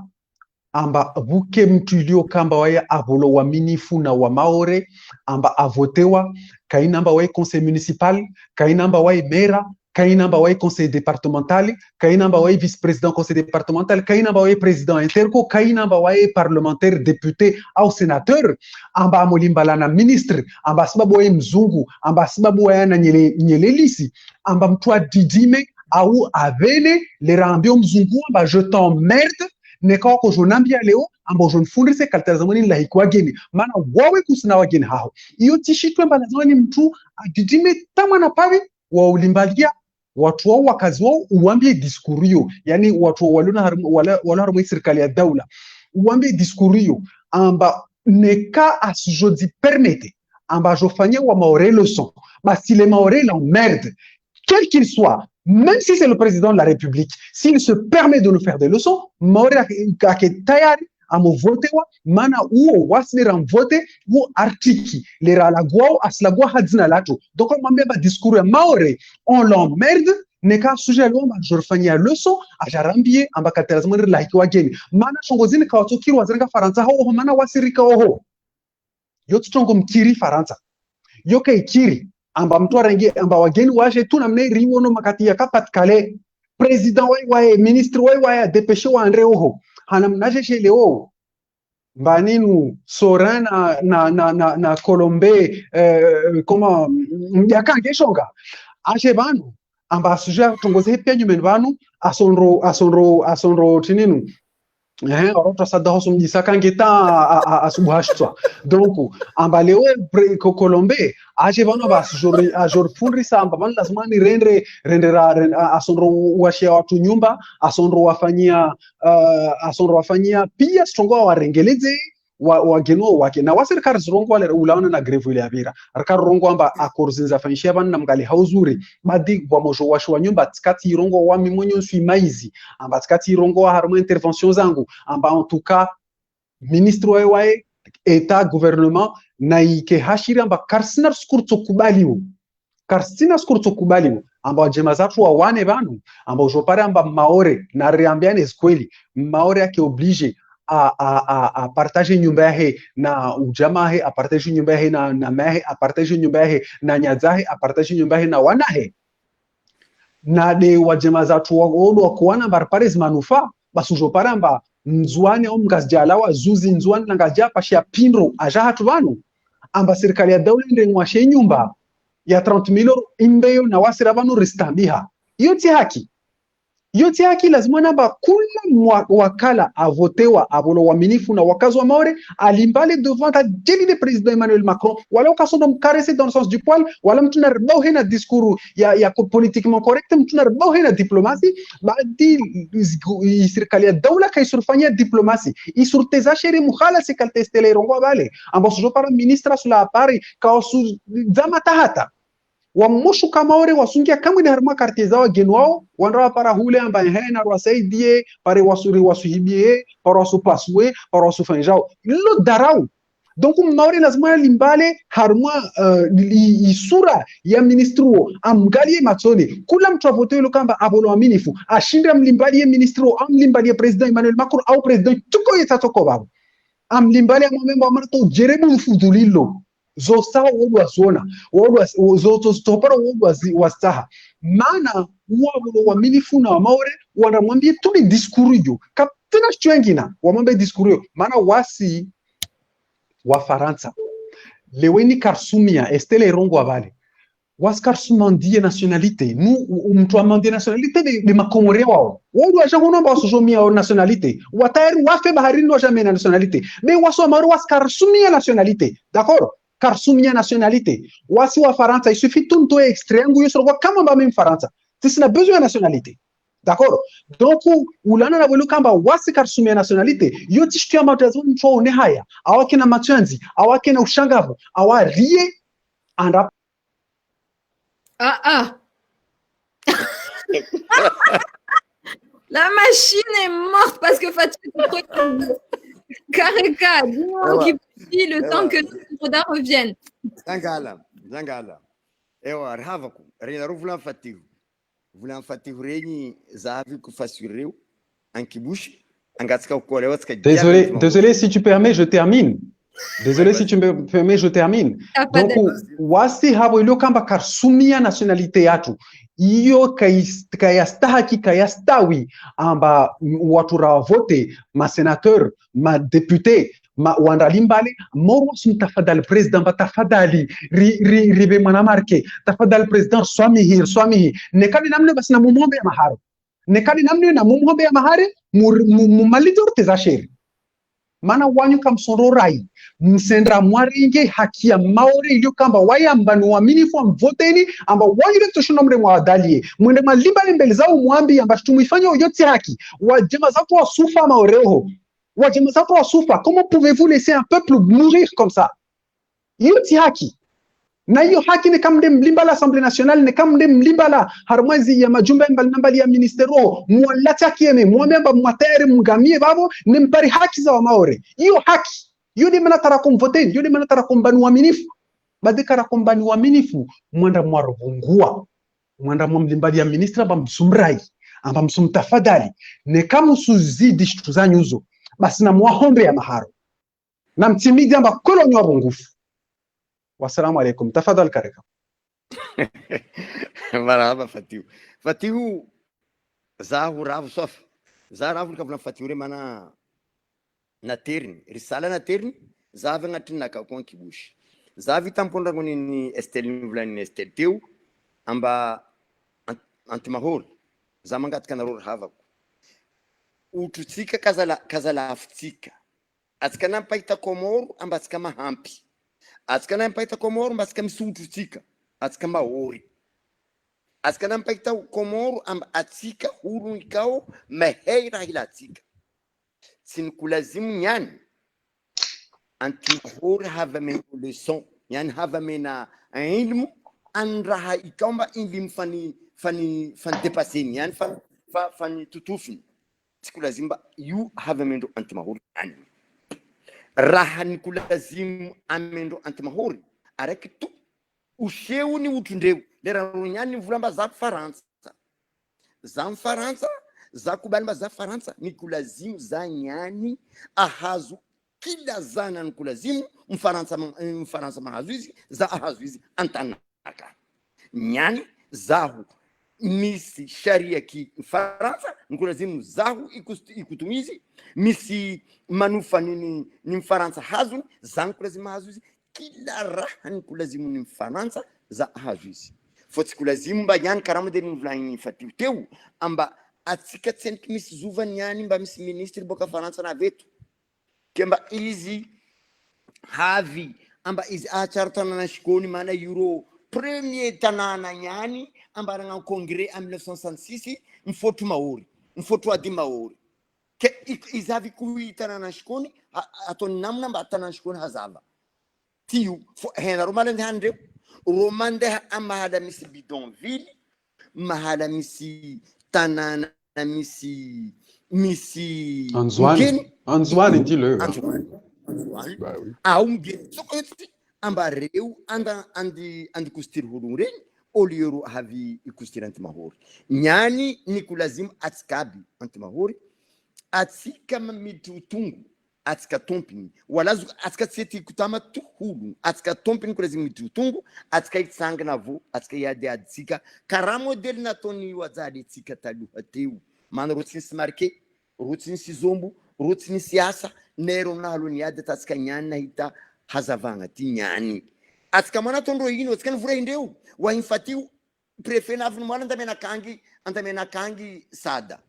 amba buke mtu ilio kamba wae avolo wa minifu na wa maore amba avotewa kaina amba wae conseil municipal kaina amba wae mera kaina amba wae conseil départemental kaina amba wae vice-président conseil départemental kaina amba wae président interco kaina amba wae parlementaire député au sénateur amba amolimba na ministre amba sababu wae mzungu amba sababu wae na nyelelisi amba mtu adidime au avene le rambio mzungu amba je t'emmerde nekao ko jonambia leo amba je nfundise kaltazamani la hikwageni maana wawe kusina wageni hao iyo tishitwe amba lazima mtu adidime tamana pavi wa ulimbalia watu wao wakazi wao uambie diskurio yani watu wala harmo serikali ya daula uambie diskurio amba neka asjodi permete amba jofanye wa maore leçon basi les maore l'emmerde quel qu'il soit, même si c'est le président de la République, s'il se permet de nous faire des leçons, maore aketayari amo vote wa mana uo wasliram vote u artiki lera lagwao aslagwa hadzina lato donc on m'a discours ya maore on l'emmerde neka sujet lomba jorfanya leçon ajarambie amba katerazmani like wageni mana chongozini kawatokiri wazanga faransa ho mana wasirika oho yotutongo mkiri faransa yoke ikiri amba mtu arengie amba wageni waje tu namne riwono makati ya kapat kale president wae ministre wae depeshe wa andre oho hanamnaje chez leo baninu sorana na Colombe comment yakange shonga aje banu amba suja tongoze pia nyumen banu asonro tininu oroto sada hoso mjisaka ngeta asubuhashwa donc amba leo Colombe aje banu ajor fundri samba banu lazima ni rendre asonro washia watu nyumba asonro wafanyia pia strongo warengeleze wageno wake na wasirikari zirongo wale ulaona na grevu ile abira arikari rongo amba akorzinza fanyishia banu namgali hauzuri badi wa mojo washu wa nyumba tikati irongo wa mimonyo sui maizi amba tikati irongo wa harmo intervention zangu amba en tout cas ministre wae eta gouvernement na ike hashira amba karsina skurto kubaliwo amba jema zatu wa wane banu amba ujopare amba maore na riambiane skweli maore yake oblige a partager nyumba yake na ujamaa he a partager nyumba yake na mahe a partager nyumba yake na nyazahe a partager nyumba yake na wanahe na de wajema zatu wa kuona barpares manufa basujo paramba nzwani au mgazjalawa zuzi nzwani na ngajapa shia pinro aja hatu banu amba serikali ya daula ndio ngwashe nyumba ya 30,000 euro imbeyo na wasira vanu ristambiha yote haki lazima namba kula wakala avotewa abolo waminifu na wakazi wa maore alimbale devant la jeli de président Emmanuel Macron wala ukasondo mkarese dans le sens du poil wala mtu naribao hena diskuru ya politiquement correct mtu naribao hena diplomasi baadi serikali ya dawla kaisurfanyia diplomasi isurteza shere mukhalasi kaltestele rongo bale ambaso jo para ministra sula apari kaosu zamata hata wamushu kamaore wasungia kamwe harma kartie zao genwao wanra para hule amba hena wasaidie pare wasuri wasuhibie para wasupaswe para wasufanjao lo darau donc maore lazima limbale harma isura ya ministro amgalie matsoni kula mtu avote lo kamba abolo aminifu ashinde mlimbalie ministro amlimbalie president Emmanuel Macron au president tuko yetatoko babo amlimbalie momembo amarto jerebu mfudulilo zosa wodwa zona wodwa zoto stopara wodwa wastaha maana wabo waminifu na maore wanamwambia tuli diskuru yo kaptena chwengina wamwambia diskuru yo maana wasi wa Faransa leweni karsumia estele rongo avale waskarsumandia nationalité nous mtu amandia nationalité de makomorea wao wodwa jangono ba sojomia nationalité watayari wafe baharini no jamais nationalité mais waso maru waskarsumia nationalité d'accord karsumia nationalité wasi wa Faransa il suffit tunto extrait nguyo soro kama ba même Faransa sisi na besoin de nationalité d'accord donc ulana na bolo kamba wasi karsumia nationalité yoti shkia matazo mcho ne haya awake na machanzi awake na ushangavu awarie anda La machine est morte parce que Fatou Kareka, dis-moi qui dit le temps que Roda revienne. Zangala. Ewa rahavaku. Renaru vulan fatihu reni zavi kufasireu ankibushi angatsika ukolewa tsika. Désolé si tu permets, je termine. Désolé si tu me permets, je termine. Donc, wasi habo ilo kamba karsumia nationalité yatu. Iyo kayastahaki kayastawi amba watu vote ma sénateur, ma député, ma wandalimbale moro tafadhali president tafadhali ribe mwanamarke tafadhali president swamihi nekani namne basi na mumombe ya maharo nekani namne na mumombe ya mahare mumalitor tezasheri mana wanyu kamsororai msendra mwaringe haki ya maore ilio kamba wayambani waminifu mvoteni amba wanyure tushunomre mwadaliye mwende malimbale mbele zao mwambi amba tumuifanya yote haki wajema zato wasufa maoreho wajema zato wasufa comment pouvez-vous laisser un peuple mourir comme ça yote haki na hiyo haki ni kama mlimba la Assemblée nationale ni kama mlimba la harmwezi ya majumba mbali ya ministero mwalata kieme mwamemba mwatere mgamie babo ni mpari haki za maore hiyo haki yodi manatara kumvoteni yodi manatara kumbani waminifu badikara kumbani waminifu mwanda mwarungua mwanda mwamlimbali ya ministra amba msumrai amba msumtafadhali ne kama usuzidi shitu za nyuzo basi na mwahombe ya maharo na mtimidi amba koloni wa bungufu. Wassalamu alaikum. Tafadhal Kareka. Marhaba Fatihu zahu ravu sof. Za ravu kabla Fatihu mana na terni. Risala na terni zavu ngatin nakakon kibushi. Zavi tamponda ni Estel Nuvlani Estel Teu amba antimahol. Zamangat kanarur havaku. Ututsika kazala aftika. Atskana paita komoru amba atskama hampi. Atskana mpaita komoro mbaska msututika atskama ori atskana mpaita komoro atsika huru ikao meheira hilatika sinkulazimu nyani antimahori hava mena leson yani hava mena ilmu anraha ikamba ilmu fani depaseni yani fani tutufini sikulazimba yu hava mena antimahori yani raha nikulazimu amendo antimahori arakitu usheu ni utundeu lera runyani vulamba za Faransa za kubalamba za Faransa nikulazimu za nyani ahazu kila zana nikulazimu mfaransa mahazuizi za ahazuizi antanaka nyani zahu misi sharia ki Faransa nikulazimu zahu ikutumizi misi manufa ni Faransa hazu zangu lazima hazuzi kila raha nikulazimu ni Faransa za hazo izy fa tsy kulazimu mba nyany karaha modely nivolagny fatio teo amba atsika tsy endriky misy zovany nyany mba misy ministry boka Frantsa naveto ke mba izy havy amba izy ahatsara tanàna Sikony mana euro premier tanàna nyany amba nagnano congrès en 1966 mifotro mahory mifotro ady mahory ke izy havy koy tanàna Sikony ataony namana mba tanàna Sikony hazava tio henareo malandeha andreo ro mandeha amahala misy bidonville mahala misy tanàna misy Anzouane dis-le. Anzouane. Bah oui. Ao migeny sokoty amba reo andi kostiri hologno regny au lieu ro havy ikostiri antimahory nyany ny kulazimu atsikaby antimahory atsika mamiditry tongo atsika tompiny wala atsika tsy tiako tama toholo atsika tompiny kulazimu miditry tongo atsika itsangana vo atsika iadiady tsika karaha modely nataony wajady atsika taloha teo mana ro tsy nisy marke ro tsy nisy zombo ro tsy nisy asa nero nahalo niady tatsika nyany nahita hazavagna ty nyany atsika manatondro ino atsika nivora indreo wa infatio préfet naviny mwana andamena kangi sada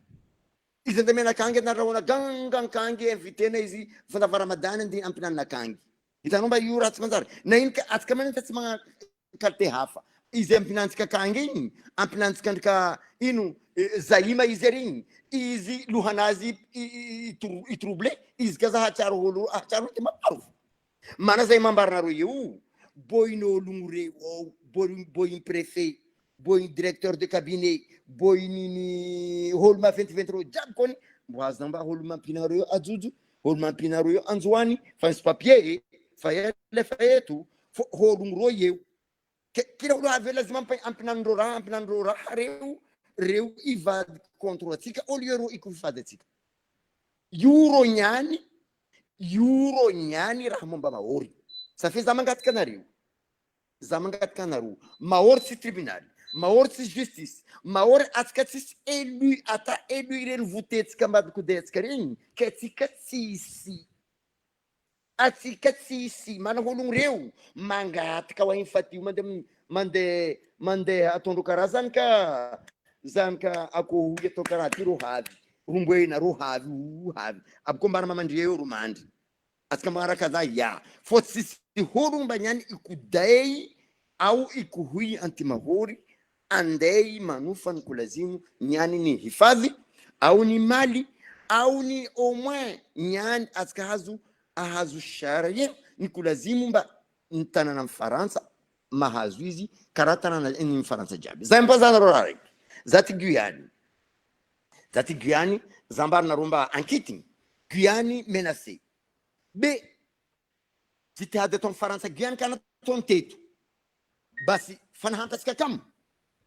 izy andamena kangi narahona gangan kangi invitena izy fandava ramadana ndi ampinanina kangi hitanao mba io raha tsy manjary na ino ka atsika mananta tsy magna qualité hafa izy ampinantsika kangi igny ampinantsika ndrika ino zaima izy regny izy lohanazy itroublé izy kaza hatsaro holo hatsaro ty maparo mana zay mambarinareo io boin'ologno reo boin préfet boin directeur de cabinet boininy holo maventiventy reo jiaby kony mbo azo mba holo mampinareo ajojo holo mampinareo Anzouane fa misy papier fa lefa eto hologno ro eo kila holo avy lazima ampinanindreo raha reo ivady contre atsika au lieu ro ikofady atsika io ro nyany raha momba mahory safi za mangatika anareo mahory tsy tribunal mahory tsy justice mahory atsika tsisy élu ata élu ireny votetsika ambadikodetsika regny ke atsika tsisy mana hologno reo mangatika wa infatio mandeha atondro karaha zany ka akoho atao karaha ty ro havy romboena ro havy aboko mbara mamandreo ro mandry atsika magnaraka za ya fô tsisy hologno mba nyany ikoday au ikohoy antimahory andei manofa ny kulazimu nyany ny hifadhi au ny mali au ny au moins nyany atsika ahazo sharia ny kulazimu mba ny tanàna Frantsa mahazo izy karaha tanàna ny Frantsa jiaby zay mpazana ro raha raiky zati Guyane zambarina romba ankitiny Guyane menacé be tsy tiady ataony Frantsa Guyane kana ataony teto basi fanahantatsika kam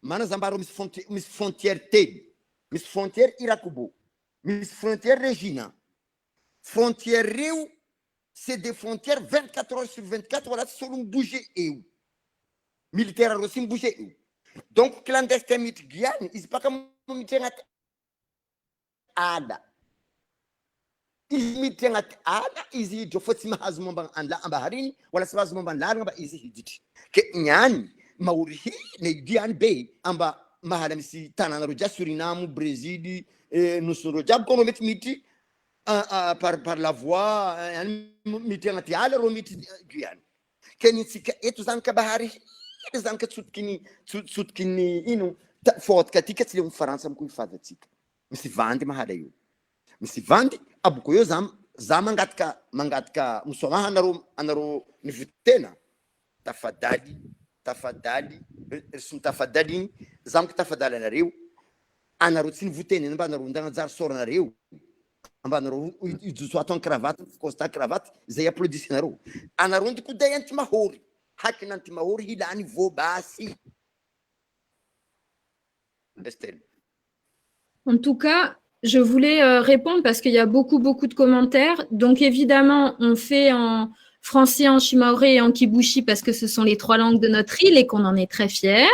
mana zambaro misy frontière telo misy frontière Irakobo misy frontière Regina frontière reo c'est des frontières 24 heures sur 24 wala tsy solo bouger eo militaire ro sy bouger eo donc clandestin mity Guyane izy baka mity agnaty ala izy mity agnaty ala izy hidro fa tsy mahazo momba amba hariny wala tsy mahazo momba lalagna mba izy hiditry ke nyany mahory hiny Guyane be amba mahala misy tanàna ro jiaby Suriname Brésil nosoro jiaby kono mety mity par la voie mity agnaty ala ro mity Guyane ke nitsika eto zany ka bahary zany ka tsotokiny ino fotka atika tsy le Frantsa amiko hifady atsika misy vandy mahala io misy vandy aboko eo za mangatika misomaha anareo nivotena tafadaly sy mitafadaly igny za miko tafadaly anareo tsy nivotena mba anareo ndanajary soranareo mba anareo ijoso ato cravate costa cravate zay applaudissinareo anareo ndiko day antimahory hakina antimahory hilany vobasy Estelle. En tout cas, je voulais répondre parce qu'il y a beaucoup de commentaires. Donc évidemment, on fait en français, en shimaoré et en kibushi parce que ce sont les 3 langues de notre île et qu'on en est très fiers.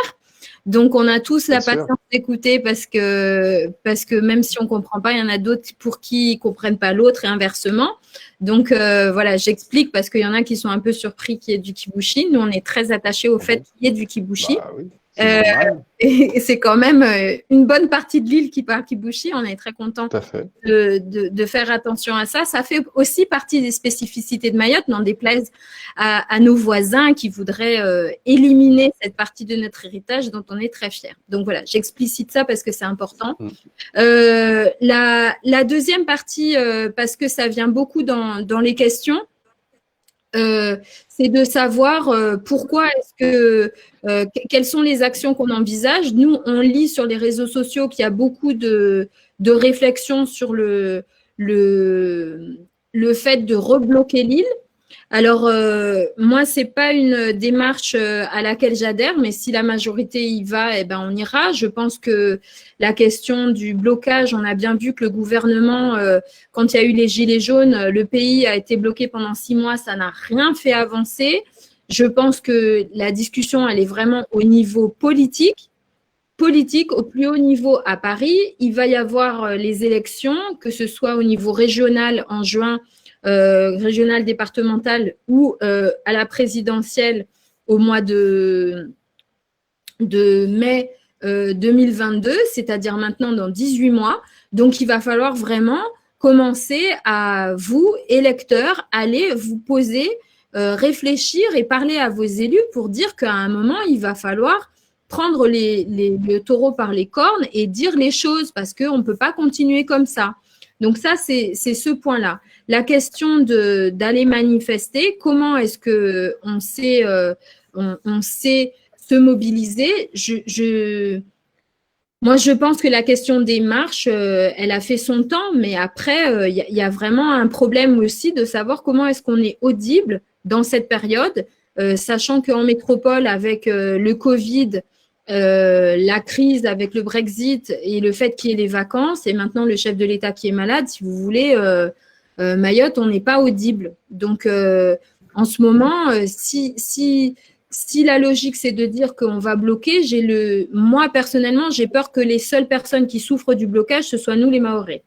Donc, on a tous la Bien sûr. patience d'écouter parce que même si on ne comprend pas, il y en a d'autres pour qui ils ne comprennent pas l'autre et inversement. Donc, voilà, j'explique parce qu'il y en a qui sont un peu surpris qu'il y ait du kibushi. Nous, on est très attachés au fait qu'il y ait du kibushi. Bah oui, c'est normal. Et c'est quand même une bonne partie de l'île qui parle kibushi. On est très content Tout à fait. de faire attention à ça. Ça fait aussi partie des spécificités de Mayotte, n'en déplaise à nos voisins qui voudraient éliminer cette partie de notre héritage dont on est très fiers. Donc voilà, j'explicite ça parce que c'est important. La deuxième partie, parce que ça vient beaucoup dans les questions, c'est de savoir pourquoi est-ce que quelles sont les actions qu'on envisage. Nous, on lit sur les réseaux sociaux qu'il y a beaucoup de réflexions sur le fait de rebloquer l'île. Alors, moi, c'est pas une démarche à laquelle j'adhère, mais si la majorité y va, eh ben, on ira. Je pense que la question du blocage, on a bien vu que le gouvernement, quand il y a eu les gilets jaunes, le pays a été bloqué pendant 6 mois, ça n'a rien fait avancer. Je pense que la discussion, elle est vraiment au niveau politique, au plus haut niveau à Paris. Il va y avoir les élections, que ce soit au niveau régional en juin, régional, départemental ou à la présidentielle au mois de mai 2022, c'est-à-dire maintenant dans 18 mois. Donc, il va falloir vraiment commencer à, vous, électeurs, aller vous poser, réfléchir et parler à vos élus pour dire qu'à un moment, il va falloir prendre le taureau par les cornes et dire les choses parce qu'on ne peut pas continuer comme ça. Donc ça, c'est ce point-là. La question d'aller manifester, comment est-ce qu'on sait, on sait se mobiliser? Moi, je pense que la question des marches, elle a fait son temps, mais après, il y a vraiment un problème aussi de savoir comment est-ce qu'on est audible dans cette période, sachant qu'en métropole, avec le Covid, la crise avec le Brexit et le fait qu'il y ait les vacances et maintenant le chef de l'État qui est malade, si vous voulez, Mayotte, on n'est pas audible. Donc, en ce moment, si la logique, c'est de dire qu'on va bloquer, moi, personnellement, j'ai peur que les seules personnes qui souffrent du blocage, ce soit nous, les Mahorais.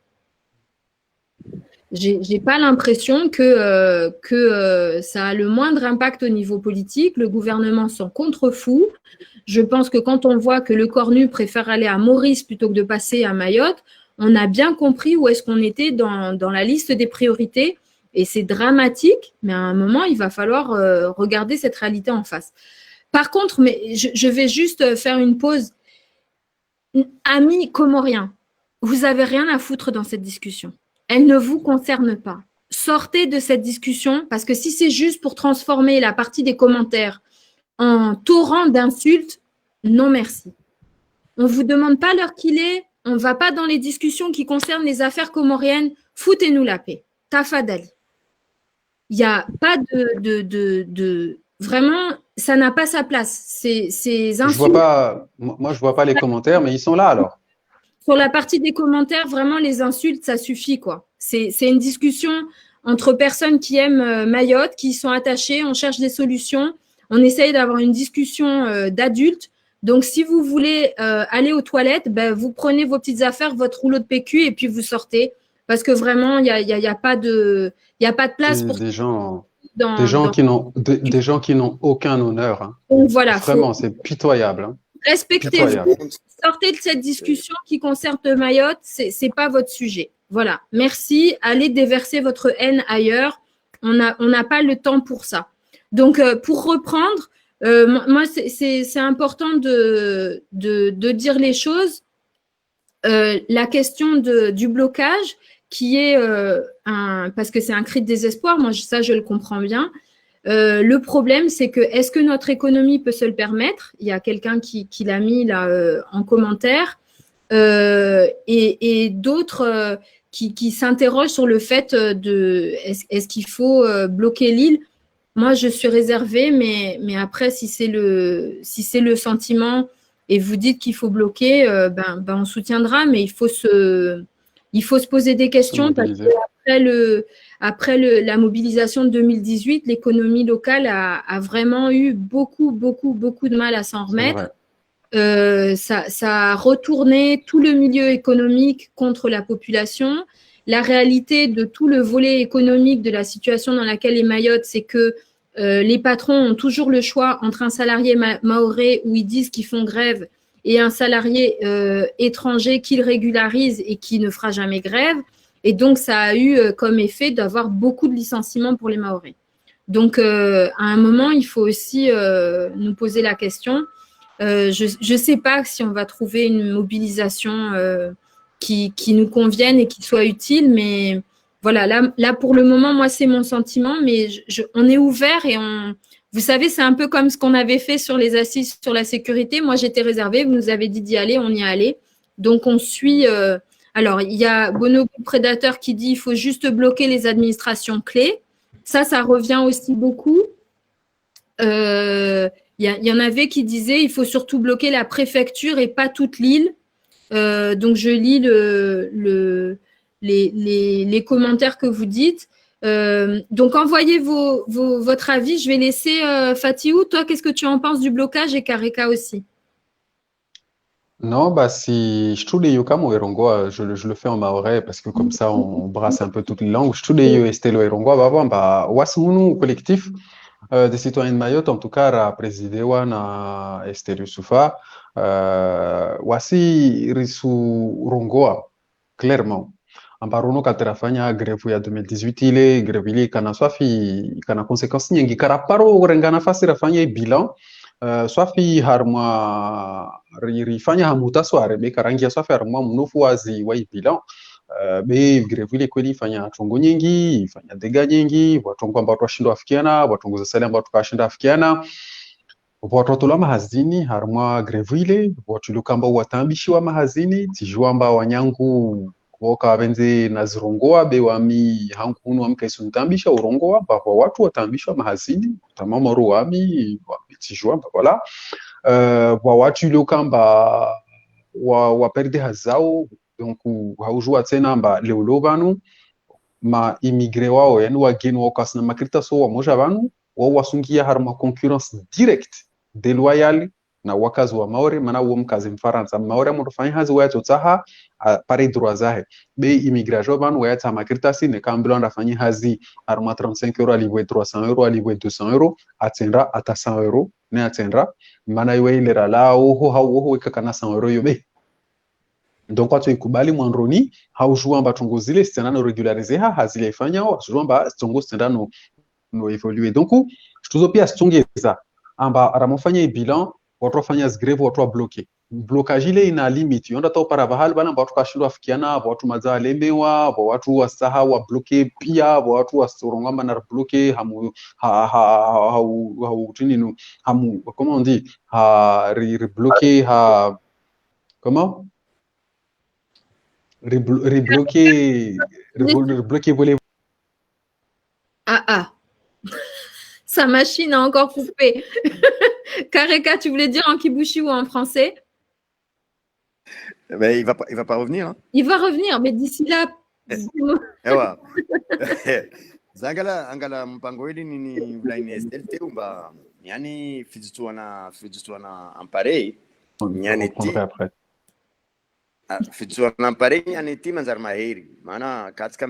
J'ai pas l'impression que ça a le moindre impact au niveau politique. Le gouvernement s'en contrefout. Je pense que quand on voit que le Cornu préfère aller à Maurice plutôt que de passer à Mayotte, on a bien compris où est-ce qu'on était dans la liste des priorités. Et c'est dramatique, mais à un moment, il va falloir regarder cette réalité en face. Par contre, mais je vais juste faire une pause. Amis comoriens, vous n'avez rien à foutre dans cette discussion. Elle ne vous concerne pas. Sortez de cette discussion parce que si c'est juste pour transformer la partie des commentaires en torrent d'insultes, non merci. On ne vous demande pas l'heure qu'il est, on ne va pas dans les discussions qui concernent les affaires comoriennes, foutez-nous la paix. Tafadali. Il n'y a pas vraiment, ça n'a pas sa place. Ces insultes. Moi, je vois pas les commentaires, mais ils sont là alors. Sur la partie des commentaires, vraiment, les insultes, ça suffit, quoi. C'est une discussion entre personnes qui aiment Mayotte, qui sont attachées, on cherche des solutions, on essaye d'avoir une discussion d'adultes. Donc, si vous voulez aller aux toilettes, ben, vous prenez vos petites affaires, votre rouleau de PQ et puis vous sortez. Parce que vraiment, il y a pas de place pour des gens qui n'ont aucun honneur. Hein. Donc, voilà, vraiment, c'est pitoyable. Hein. Respectez-vous. Sortez de cette discussion qui concerne Mayotte, c'est pas votre sujet. Voilà. Merci. Allez déverser votre haine ailleurs. On n'a pas le temps pour ça. Donc, pour reprendre, moi, c'est important de dire les choses. La question du blocage, qui est parce que c'est un cri de désespoir, moi, ça, je le comprends bien. Le problème, c'est que est-ce que notre économie peut se le permettre? Il y a quelqu'un qui l'a mis là en commentaire et d'autres qui s'interrogent sur le fait de est-ce qu'il faut bloquer l'île? Moi, je suis réservée, mais après, si c'est le sentiment et vous dites qu'il faut bloquer, ben on soutiendra, mais il faut se poser des questions parce que après la mobilisation de 2018, l'économie locale a vraiment eu beaucoup de mal à s'en remettre. ça a retourné tout le milieu économique contre la population. La réalité de tout le volet économique de la situation dans laquelle est Mayotte, c'est que les patrons ont toujours le choix entre un salarié mahorais où ils disent qu'ils font grève et un salarié étranger qu'ils régularisent et qui ne fera jamais grève. Et donc, ça a eu comme effet d'avoir beaucoup de licenciements pour les Mahorais. Donc, à un moment, il faut aussi nous poser la question. Je ne sais pas si on va trouver une mobilisation qui nous convienne et qui soit utile, mais voilà, là pour le moment, moi, c'est mon sentiment, mais on est ouvert et vous savez, c'est un peu comme ce qu'on avait fait sur les assises sur la sécurité. Moi, j'étais réservée, vous nous avez dit d'y aller, on y est allé. Donc, on suit. Alors, il y a Bonobo Prédateur qui dit il faut juste bloquer les administrations clés. Ça revient aussi beaucoup. Il y en avait qui disaient il faut surtout bloquer la préfecture et pas toute l'île. Donc, je lis les commentaires que vous dites. Donc, envoyez votre avis. Je vais laisser Fatiou. Toi, qu'est-ce que tu en penses du blocage et Kareka aussi? Non, bah si je kama Erongoa, je le fais en maorais parce que comme ça on brasse un peu toutes les langues. Je estelo Erongoa, bah wasunu collectif des citoyens de Mayotte, en tout cas, a présidé na Esther Youssoufa, wasi risu Rongoa, clairement. Ambaruno kalterafanya greve ya 2018 ile greve ile kana swafi kana konsekansi nyingi karaparo rengana fasi rafanya bilan swafi harmwa rifanya hamuta sware be karangia swafi harmwa mnofu wazi wa bilan be greve ile kweli ifanya chongo nyingi ifanya dega nyingi watongo ambao twashindwa afikiana watongo za sale ambao tukashinda afikiana watoto la mahazini harmwa greve ile watulukamba watambishiwa mahazini tijuamba wanyangu woka benze nazirongoa be wami hankunu amkaisuntambisha urongoa ba watu watambishwa mahazini tamama ruami wabitijwa voilà wa watu lokamba wa perde hazao donc haujua tena mba leo vanu ma immigré wao yani wageni wao kasna makrita so wa moja vanu wao wasungia harma concurrence direct déloyale na wakazi wa Maori mana uo mkazi mfaransa Maori amotofanya hazi wa tsaha pare droit zahe be immigration vanu wa tsa makrita si ne kambilo ndafanya hazi harma 35 euros alivwe 300 euros alivwe 200 euros atendra ata 100 euros ne atendra mana iwe ile la oho hawo wekakana 100 euros yobe donc watu ikubali mwanroni haujua amba tongo zile stendano regularize hazile ifanya wasujua amba tongo stendano no evoluer donc tuzo pia stongeza amba aramofanya bilan watu wafanya greve watu bloquer blocage ile ina limit yonda to para bahal bana watu kashindwa afikiana watu mazaa lemewa watu wasaha wa bloquer pia watu wasorongamba na bloquer hamu ha tininu hamu comment on dit ha bloquer ha comment rebloquer voler. Sa machine a encore coupé. Kareka, tu voulais dire en kibushi ou en français? Mais il va pas revenir. Hein. Il va revenir, mais d'ici là. Zangala angala mpango hili ni ulaini SLT umba yani fijutuana ampare yani ti fijutuana ampare yani ti manzar maheri maana katika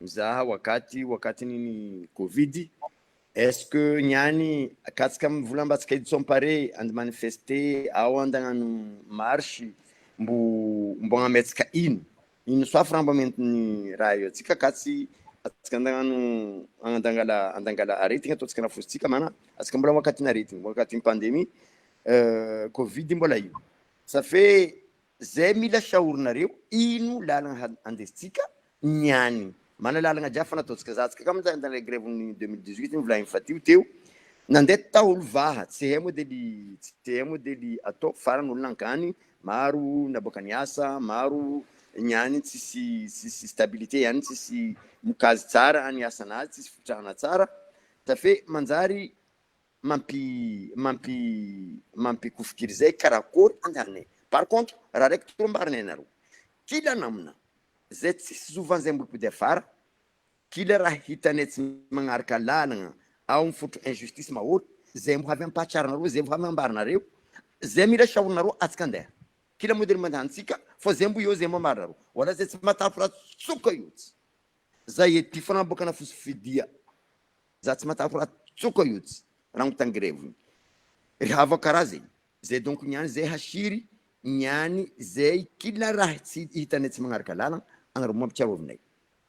mzaha wakati nini covid est-ce que nyani katika mvulamba tskaidson pare and manifester au andanganu marche mbu ametska in swafra mbamenti rayo tika katsi atskandanganu andangala rating ato tskana fustika mana atskambula wakati na rating wakati pandemie covid mbola io ça fait zemila shaurna reo inu lalan andestika nyani mana lalagna jafana totsika zatsika kama dans les grèves ni 2018 mvula infatiu teu nandeta ulvaha sehemu deli ato farano lankani maru nabokaniasa maru nyani si stabilité yani si mukazi tsara ani asana si futrana tsara tafe manzari mampi kufikirizai karakor andane par contre rarek trombarne naru kila namna zet souvent zembul puder fara kila rahitanet mangarka lalanga au futu injustice ma outro zembo havem pachar na ru zembo havem bar na reu zemira shaunaro atskande kila model manhansika fo zembu yo zemo mararo wala zet matafra tsuka yuts zay tifana bokana fusfidia zat matafra tsuka yuts rang tangrevu hava karazi zay donc nyani zay hashiri nyani zay kila rahsi itanet mangarkalala anar mobchavnay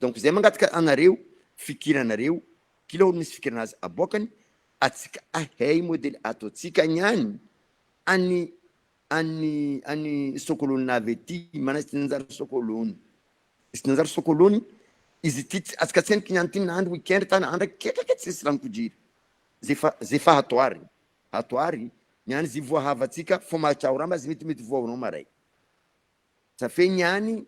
donc zay mangatka anareu fikira nareu kila unis fikirnas abokani atsika ahey model atotsika nyani ani sokolon naveti mana sinzar sokolon izitit aska sen kinyantin and weekend tan anda kekeket islam kujir zifa hatuari nyani zivua havatika foma chauramba zimit voa no marai safe nyani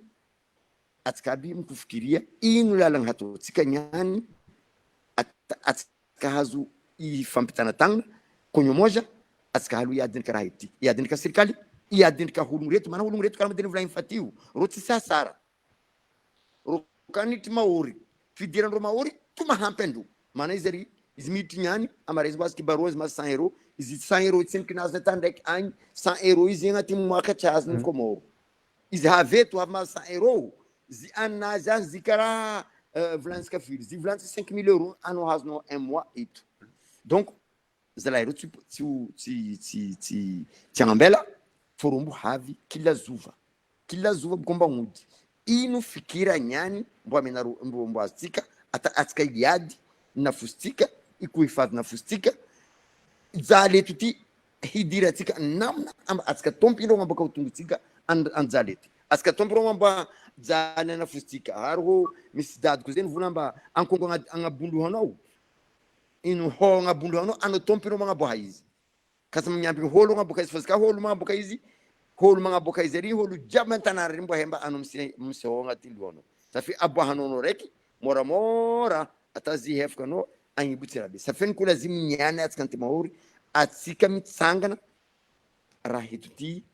atkabi mkufikiria inu lalang hatotsika nyani atska hazu ifampitana tanga konyo moja askahalu yadinka rahiti yadinka serikali yadinka hulumretu maana hulumretu kama deni vula infatiu roti sasara rokanit maori fidira ndo maori tuma hampendu maana izeri izmiti nyani amara izwas kibaroz mas 100 euro izi 100 euro tsinkina zatandek an 100 euro izinga timwaka chas nkomoro izi havetu hama 100 euro zi anaja zikara vlanska fil zi vlanska 5000 euros ano hasno un mois et tout donc zalairo tiangambela forumbu havi kila zuva mkomba mudi inu fikira nyani mbwa menaru mbwa astika ata atka yadi nafustika ikuifadhi nafustika zale tuti hidira tika namna amba atka tompiro mboka utungutika anzaleti aska tompiro mba zale nafustika harho misidad kuzen vulamba ankongo angabundu hanau inu honga bundu hano ano tompiro mga bohaizi kasa mnyambi holo mga bohaizi fasika holo mga bohaizi holo mga bohaizi ri holo jamantana rimbo hemba ano mse honga tilwono safi abwa hano reki mora atazi hefka no anyibutira bi safen kula zimnyana atkanti mauri atsika mitsangana rahituti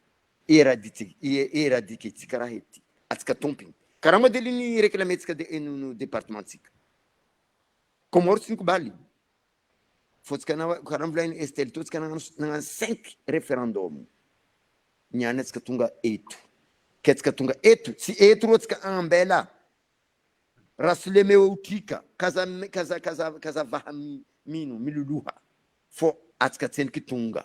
eradike tsikara heti atska tomping karama delini reclametika de enu departement tsika komor sinku bali Fotkana karamvlain estel tutskana na 5 referendum nyanetska tunga etu ketska tunga etu si etu rotska ambela rasuleme utika kaza vahami minu miluluha fo atska tsenki tunga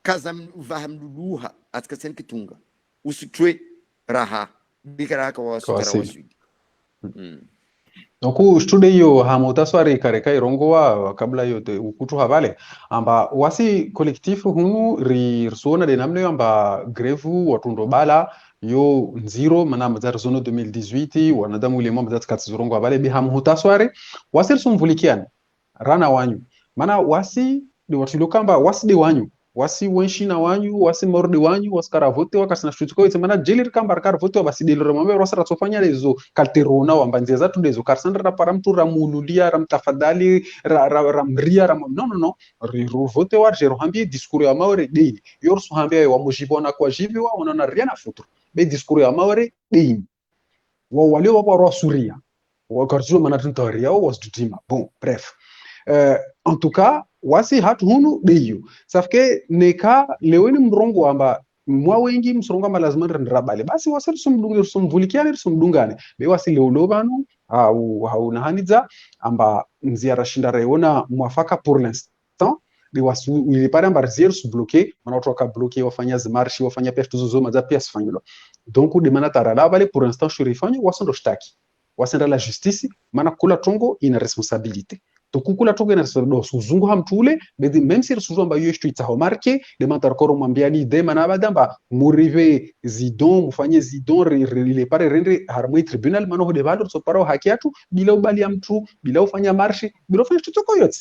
kaza vaham luluha atska tsenki tunga usitwe raha bikara ka wasukara Donc studio hamota swari kareka irongoa kabla yote ukutu havale amba wasi kolektifu hunu risuona de namne amba grevu watundo bala yo nziro mana mazar zono 2018 wanadamu ile mambo zati katzirongo havale bi hamuta swari wasi sumvulikiana rana wanyu mana wasi de watulokamba wasi de wanyu wasi wenshina wanyu wasi morde wanyu waskara vote wakasina shutiko ite mana jelir kamba kar vote wasi de romambe rosara tsofanya lezo kalterona wambanze zatu lezo karsandra paramtu ramululia ramtafadali ramria no ru vote war jero hambi discours ya maure de yorsu hambi wa mujibona kwa jivi wa onana rien à foutre be discours ya maure de wa wale wa rosuria wa karjo mana tuntaria was dutima bon bref en tout cas wasi hatu hunu deyo safke neka leweni mrongo amba mwa wengi msorongo amba lazima ndrabale basi wasi sumvulikiane sumdungane be wasi leulobanu au nahanidza amba nziara shinda reona mwafaka pour l'instant be wasi ilipare amba zier subloquer mana watu wakabloquer wafanya zimarshi wafanya peftu zozo za pia sifanyilo donc de mana tarala bale pour l'instant shurifanyo wasondo shtaki wasenda la justice mana kula tongo ina responsabilité tukukula toge na serdo suzungu hamtule bedi même si suzu amba yestu itaho marke de mantarkoro mwambiani de manabada amba murive zidon mufanye zidon le pare rendre harmoi tribunal mano de valor so paro hakiatu bila ubali ya mtu bila ufanya marshi bila ufanya tutoko yote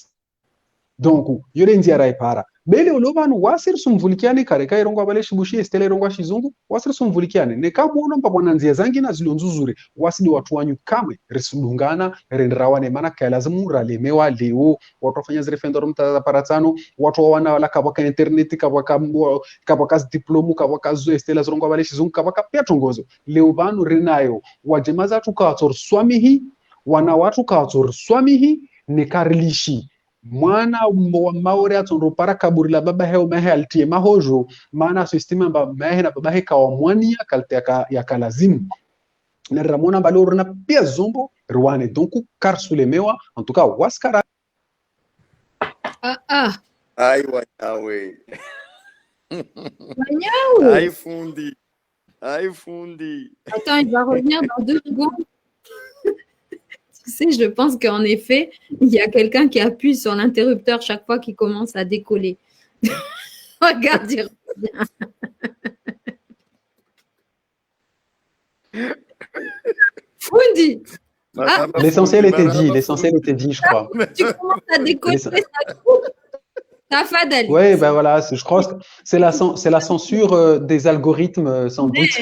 donc yore nziara ipara bele olobanu wasir sumvulikiane kareka irongo abale shibushi estele irongo shizungu wasir sumvulikiane ne kamuona mpa mwananzia zangi na zilonzuzure wasidi watu wanyu kamwe resudungana rendrawane mana kalazimu ralemewa leo watu wafanya zirefendoro mtaparatano watu wana wala kabaka internet kabaka diplomu kabaka zo estele zirongo abale shizungu kabaka pia tongozo leo banu renayo wajemaza tukawatsor swamihi wana watu kawatsor swamihi ne karilishi mwana wa maore atsondo para kaburi la baba heo mehe alitie mahojo maana sistema ba mehe na baba he kawamwania kalte yakalazimu na ramona balor na pia zombo rwane donc karsulemewa en tout cas waskara Ai wanyawe Wanyawe. Ai fundi Attends, il va revenir dans 2 secondes. Tu sais, je pense qu'en effet, il y a quelqu'un qui appuie sur l'interrupteur chaque fois qu'il commence à décoller. Regarde, il revient. Fundi. L'essentiel était dit, je crois. Tu commences à décoller, ça coupe. Tafadali. Oui, ben voilà, je crois que c'est la censure des algorithmes, sans doute.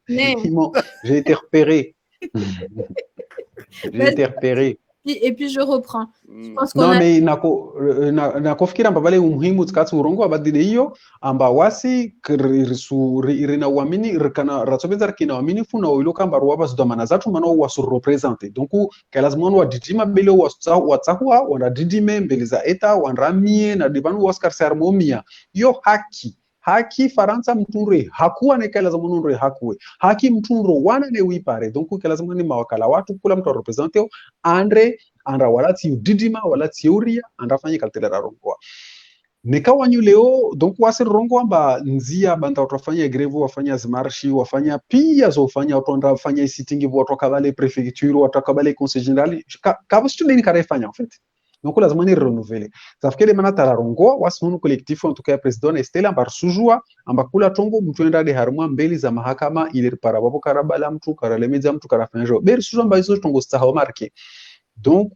J'ai été repéré. Et puis je reprends. Je pense non, mais nakofikira amba vale umuhimu tikati urongo abadile hiyo amba wasi irina uamini rikana ratsobeza rikina uamini funa oilo kamba ruwaba zudamana zatu mana wasu represente donc kelazimon wa didima bele watsahua wana didime mbele za eta wanramie na dibanu waskar sermomia yo haki faransa mtunre hakuwa ne kala zamununre hakuwe haki mtunro wana ne wipare donc kala zamani mawakala watu kula mtu represente andre andra walati didima walati uria andra fanye kaltelera rongoa nekawanyu leo donc wasi rongo amba nzia banda utafanya greve wafanya zmarshi wafanya pia zofanya utondra fanya sitting watu kabale prefecture watu kabale conseil général kama student karefanya en fait donc la zamani renouveler ça fait que les manata rongo wasunu collectif en tout cas président Estela ambar sujua amba kula tongo mtu enda de harmwa mbele za mahakama ile para babo karabala mtu karalemeza mtu karafanya jo ber sujua mba hizo tongo staho marke donc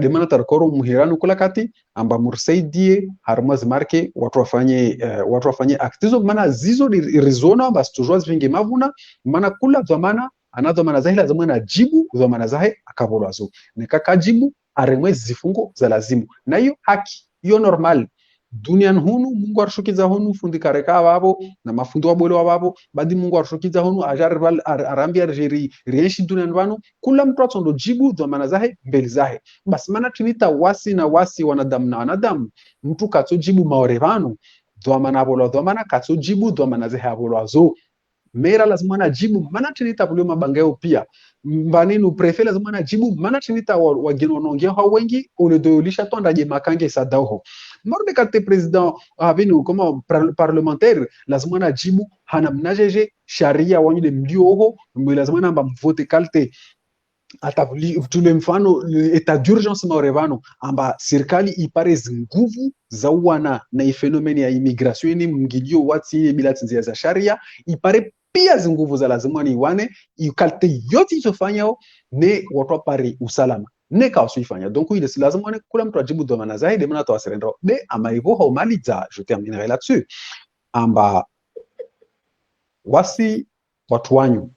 de manata rakoro muhiranu kula kati amba mursaidie harmwa zmarke watu wafanye actizo maana zizo rizona bas tujua zivinge mavuna maana kula zamana anadho maana zahila zamana jibu zamana zahe akabolazo nekaka jibu aremwezi zifungo za lazimu na hiyo haki hiyo normal dunian hunu Mungu arshukiza hunu fundikareka babo na mafundo wabole wababo badi Mungu arshukiza hunu ajar arambia jeri rienshi dunian bano kula mtu atondo jibu dhamana zahe mbele zahe basi maana tunita wasi na wasi wanadamu na wanadamu mtu katso jibu maorevano dhamana bolo dhamana katso jibu dhamana zahe abolo azo mera lazima na jibu maana tunita bulio mabangeo pia mbaninu prefe lazima na jibu maana tunita wagino nongea hao wengi uledolisha tonda je makange sadaho morde kate president avinu kama parlementaire lazima na jibu hana mnajeje sharia wanyule mlioho lazima na mvote kalte atabuli tule mfano eta d'urgence maorevano amba serikali ipare nguvu za wana na fenomeni ya immigration ni mgilio wati bila tinzia za sharia ipare pia zinguvu za lazima ni wane ikalte yote isofanya ne watu pare usalama ne kausifanya donc il est lazima ne kula mtu ajibu dhamana zaidi maana tawaserendo de amaivo haumaliza je terminerai là-dessus amba wasi watu wanyu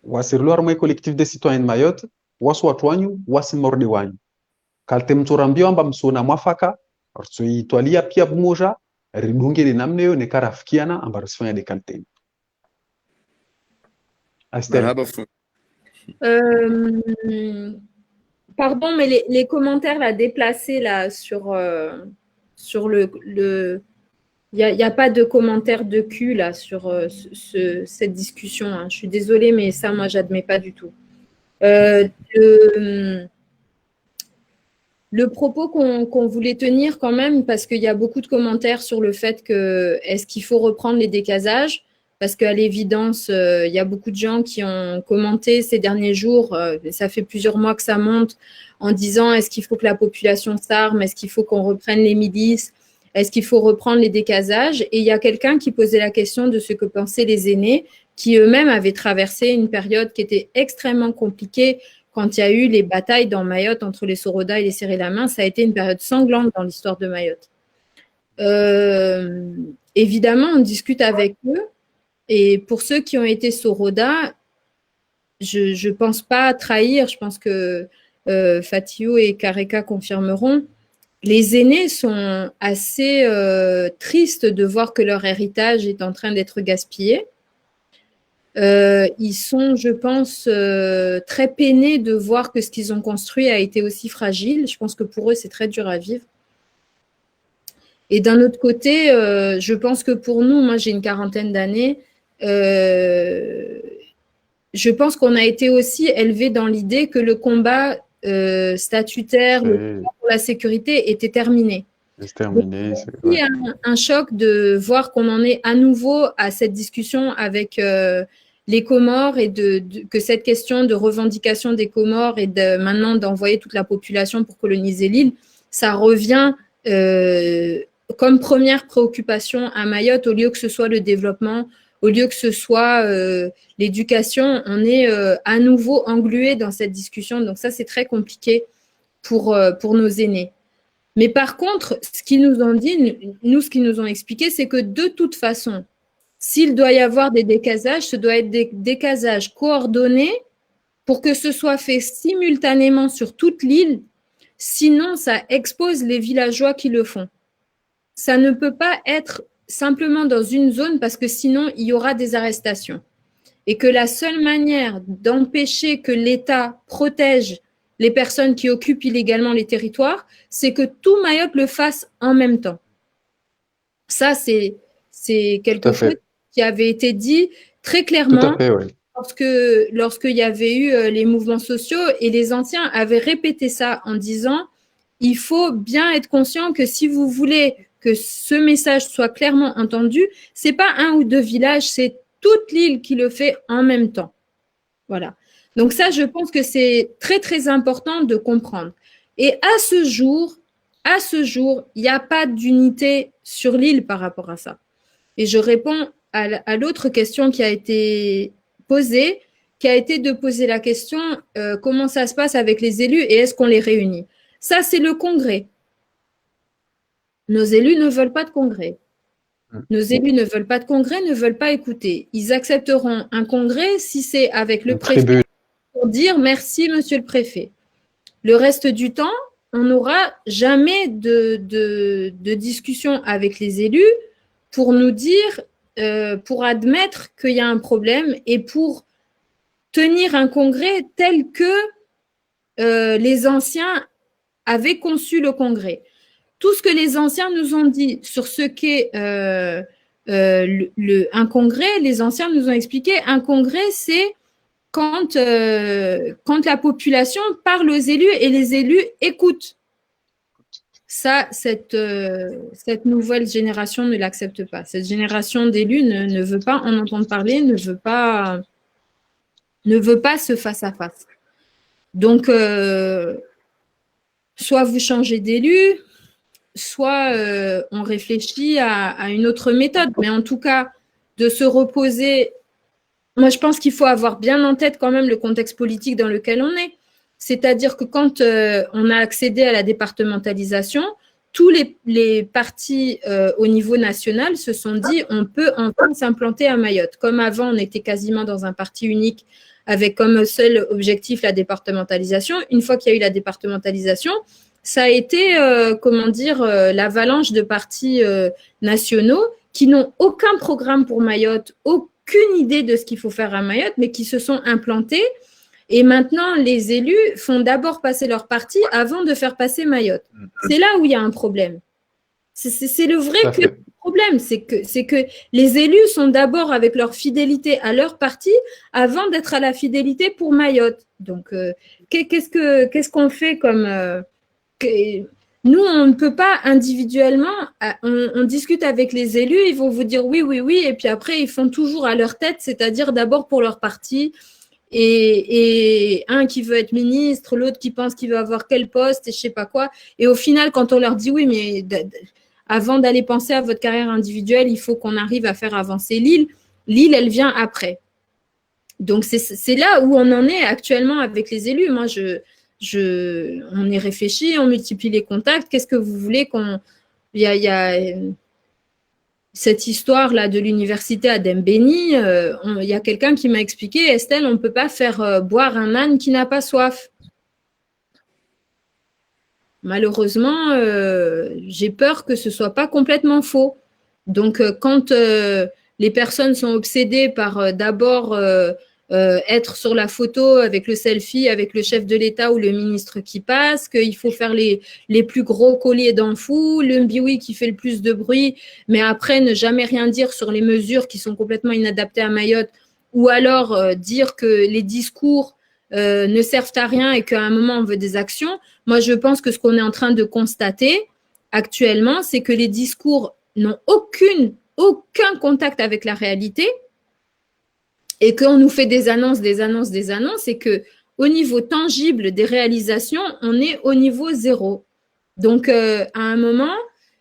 wasirlo armé collectif des citoyens de Mayotte wasu watu wanyu wasi morde wanyu kalte mturambio amba msona mwafaka artsoi twalia pia bumoja ridunge de namneyo ne karafikiana amba rusifanya de kalte Pardon, mais les commentaires là déplacés là sur le il n'y a pas de commentaire de cul là sur cette discussion. Hein. Je suis désolée, mais ça, moi, j'admets pas du tout. Le propos qu'on voulait tenir quand même, parce qu'il y a beaucoup de commentaires sur le fait que est-ce qu'il faut reprendre les décasages, parce qu'à l'évidence, il y a beaucoup de gens qui ont commenté ces derniers jours, ça fait plusieurs mois que ça monte, en disant est-ce qu'il faut que la population s'arme, est-ce qu'il faut qu'on reprenne les milices, est-ce qu'il faut reprendre les décasages? Et il y a quelqu'un qui posait la question de ce que pensaient les aînés, qui eux-mêmes avaient traversé une période qui était extrêmement compliquée quand il y a eu les batailles dans Mayotte entre les Soroda et les Serré-la-Main. Ça a été une période sanglante dans l'histoire de Mayotte. Évidemment, on discute avec eux. Et pour ceux qui ont été Soroda, je ne pense pas trahir, je pense que Fatio et Kareka confirmeront. Les aînés sont assez tristes de voir que leur héritage est en train d'être gaspillé. Ils sont, je pense, très peinés de voir que ce qu'ils ont construit a été aussi fragile. Je pense que pour eux, c'est très dur à vivre. Et d'un autre côté, je pense que pour nous, moi j'ai une quarantaine d'années, je pense qu'on a été aussi élevé dans l'idée que le combat statutaire, le combat pour la sécurité était terminé. C'est terminé. Il y a un choc de voir qu'on en est à nouveau à cette discussion avec les Comores et que cette question de revendication des Comores et maintenant d'envoyer toute la population pour coloniser l'île, ça revient comme première préoccupation à Mayotte, au lieu que ce soit le développement, au lieu que ce soit l'éducation. On est à nouveau englué dans cette discussion. Donc ça, c'est très compliqué pour nos aînés. Mais par contre, ce qu'ils nous ont dit, ce qu'ils nous ont expliqué, c'est que de toute façon, s'il doit y avoir des décasages, ce doit être des décasages coordonnés pour que ce soit fait simultanément sur toute l'île. Sinon, ça expose les villageois qui le font. Ça ne peut pas être simplement dans une zone parce que sinon, il y aura des arrestations. Et que la seule manière d'empêcher que l'État protège les personnes qui occupent illégalement les territoires, c'est que tout Mayotte le fasse en même temps. Ça, c'est quelque chose qui avait été dit très clairement lorsqu'il y avait eu les mouvements sociaux, et les anciens avaient répété ça en disant « Il faut bien être conscient que si vous voulez que ce message soit clairement entendu, ce n'est pas un ou deux villages, c'est toute l'île qui le fait en même temps. » Voilà. Donc ça, je pense que c'est très, très important de comprendre. Et à ce jour, il n'y a pas d'unité sur l'île par rapport à ça. Et je réponds à l'autre question qui a été posée, qui a été de poser la question comment ça se passe avec les élus et est-ce qu'on les réunit? Ça, c'est le congrès. Nos élus ne veulent pas de congrès. Nos élus ne veulent pas de congrès, ne veulent pas écouter. Ils accepteront un congrès si c'est avec le préfet pour dire merci, monsieur le préfet. Le reste du temps, on n'aura jamais de discussion avec les élus pour nous dire, pour admettre qu'il y a un problème et pour tenir un congrès tel que les anciens avaient conçu le congrès. Tout ce que les anciens nous ont dit sur ce qu'est un congrès, les anciens nous ont expliqué, un congrès, c'est quand la population parle aux élus et les élus écoutent. Ça, cette nouvelle génération ne l'accepte pas. Cette génération d'élus ne veut pas en entendre parler, ne veut pas ce face-à-face. Donc, soit vous changez d'élu, soit on réfléchit à une autre méthode. Mais en tout cas, de se reposer, moi je pense qu'il faut avoir bien en tête quand même le contexte politique dans lequel on est. C'est-à-dire que quand on a accédé à la départementalisation, tous les partis au niveau national se sont dit on peut enfin s'implanter à Mayotte. Comme avant, on était quasiment dans un parti unique avec comme seul objectif la départementalisation. Une fois qu'il y a eu la départementalisation, ça a été, l'avalanche de partis nationaux qui n'ont aucun programme pour Mayotte, aucune idée de ce qu'il faut faire à Mayotte, mais qui se sont implantés. Et maintenant, les élus font d'abord passer leur parti avant de faire passer Mayotte. C'est là où il y a un problème. C'est le vrai problème, c'est que les élus sont d'abord avec leur fidélité à leur parti avant d'être à la fidélité pour Mayotte. Donc, qu'est-ce qu'on fait comme… nous, on ne peut pas individuellement, on discute avec les élus, ils vont vous dire oui, oui, oui, et puis après, ils font toujours à leur tête, c'est-à-dire d'abord pour leur parti, et un qui veut être ministre, l'autre qui pense qu'il veut avoir quel poste, et je sais pas quoi. Et au final, quand on leur dit oui, mais avant d'aller penser à votre carrière individuelle, il faut qu'on arrive à faire avancer l'île. L'île, elle vient après. Donc, c'est là où on en est actuellement avec les élus. Moi, on y réfléchit, on multiplie les contacts. Qu'est-ce que vous voulez qu'on… Il y a cette histoire-là de l'université à Dembéni. Il y a quelqu'un qui m'a expliqué, Estelle, on ne peut pas faire boire un âne qui n'a pas soif. Malheureusement, j'ai peur que ce ne soit pas complètement faux. Donc, quand les personnes sont obsédées par d'abord être sur la photo avec le selfie, avec le chef de l'État ou le ministre qui passe, qu'il faut faire les plus gros colliers d'enfou, le mbioui qui fait le plus de bruit, mais après ne jamais rien dire sur les mesures qui sont complètement inadaptées à Mayotte, ou alors dire que les discours ne servent à rien et qu'à un moment on veut des actions. Moi, je pense que ce qu'on est en train de constater actuellement, c'est que les discours n'ont aucun contact avec la réalité et qu'on nous fait des annonces, et que au niveau tangible des réalisations, on est au niveau zéro. Donc, à un moment,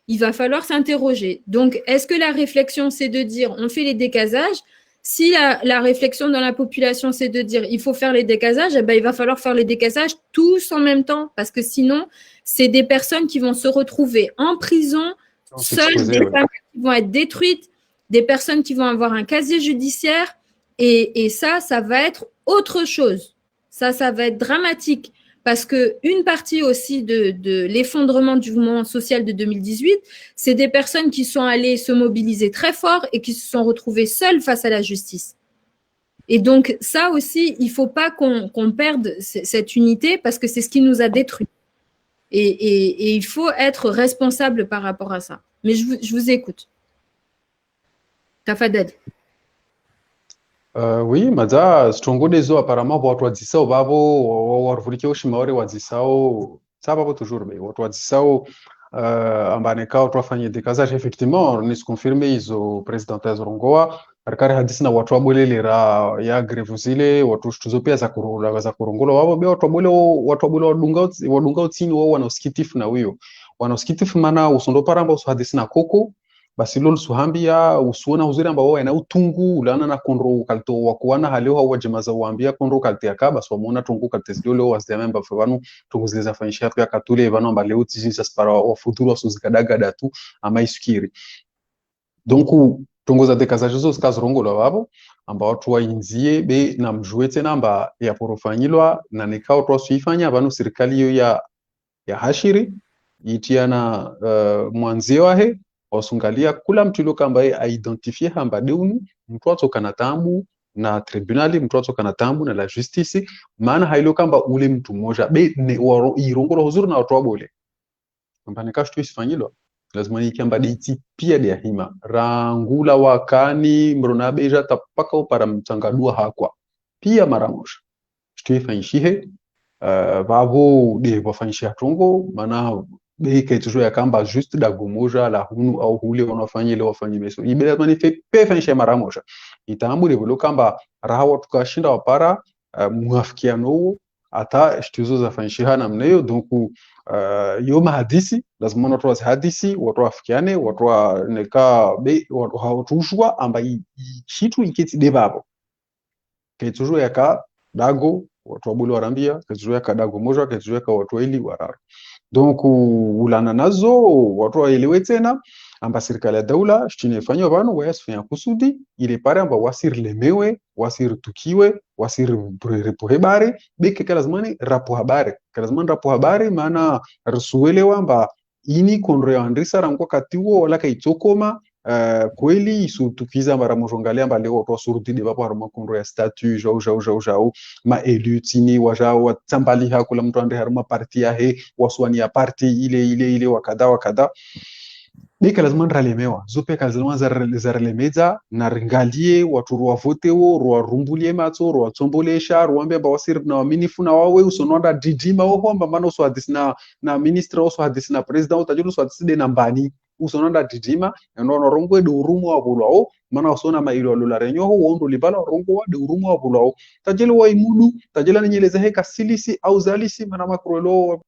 il va falloir s'interroger. Donc, est-ce que la réflexion, c'est de dire, on fait les décasages? Si la réflexion dans la population, c'est de dire, il faut faire les décasages, eh ben, il va falloir faire les décasages tous en même temps, parce que sinon, c'est des personnes qui vont se retrouver en prison, seules, des familles qui vont être détruites, des personnes qui vont avoir un casier judiciaire, et ça va être autre chose. Ça va être dramatique. Parce qu'une partie aussi de l'effondrement du mouvement social de 2018, c'est des personnes qui sont allées se mobiliser très fort et qui se sont retrouvées seules face à la justice. Et donc, ça aussi, il ne faut pas qu'on perde cette unité parce que c'est ce qui nous a détruits. Et il faut être responsable par rapport à ça. Mais je vous écoute. Tafadhali. Oui, madza sitongodezo apparemment watu wadzisao vavo warvurikio shimaori wadzisao ça vavo toujours mais watu wadzisao ambaneka watu wafanye décasage effectivement ni confirmer izo president azorongoa arikari hadisi na watu wabwelelera ya greve zile watu shtuzo pia za kurongolo wavo be watu wabwele wadunga utsini wao wanaosikitifu na wiyo wanaosikitifu mana usondo paramba uso hadisi na koko basi lolo suhambia usuona uzuri ambao wana utungu ulana na konro kalto wakuana halio hawa jemaza uambia konro kalte yakaba so muona tungu kalte zidolo wasdememba fevanu tungu zileza fanisha pia katule vano ambale utisi saspara wa futuro suzikadaga datu ama iskiri donc tungu za décasage zo skazrongo wabo amba watu wainzie be na mjuete namba ya porofanyilwa na nikao twa suifanya vanu serikali yo ya hashiri itiana mwanzio wahe wasungalia kula mtu ilo ambaye aidentifie hamba deunu mtu atoka na tambu na tribunali mtu atoka na tambu na la justice maana hailo kamba ule mtu mmoja be ne irongoro huzuru na watu wabole amba nikashtu isifanyilo lazima ikamba deiti pia de hima rangula wakani mrona beja tapaka upara mtangadua hakwa pia mara moja shtu ifanyishihe vavo de wafanyishia tongo maana bei ketujo ya kamba juste da gomoja la hunu au hule wanafanya ile wafanye meso ibele manife pefensha mara moja itambure vilo kamba rahawa tukashinda wapara muafikiano ata shtuzo za fanyisha namna hiyo donc yoma hadisi lazima watu wa hadisi watu wafikiane watu neka be watu hawatushwa amba chitu iketi debabo ketujo ya ka dago watu wabulu warambia ketujo ya ka dago moja ketujo ya ka watu wili warara donc ulana nazo watu waelewe tena amba serikali ya daula shtinefanywa vanu wayasifanya kusudi ile pare amba wasirilemewe wasiritukiwe wasiripohebare beke kalazimani rapo habari kalazimani rapo habari maana risuelewa amba ini konro ya andrisa rangwa katiwo wala kaitokoma kweli isutukiza mara mjongalia amba leo watu wasurudi de vapo haruma konro ya statut jau ma elu tini wajao watambali hakula mtu ande haruma parti yahe waswani ya parti ile wakada beka lazima nralemewa zope lazima zarelemeza na ringalie watu ruwa votewo ruwa rumbulie matso ruwa tsombolesha ruwambe amba wasiri na waminifu na wawe usononda didima ohomba maana uso hadisi na ministre uso hadisi na president utajulu uso hadisi de nambani usononda didima ndo rongo de urumu wa bulao maana usona mailo lola renyoho wondo libala rongo wa de urumu wa bulao tajelo wa imudu tajela nyeleza heka silisi au zalisi maana makrolo.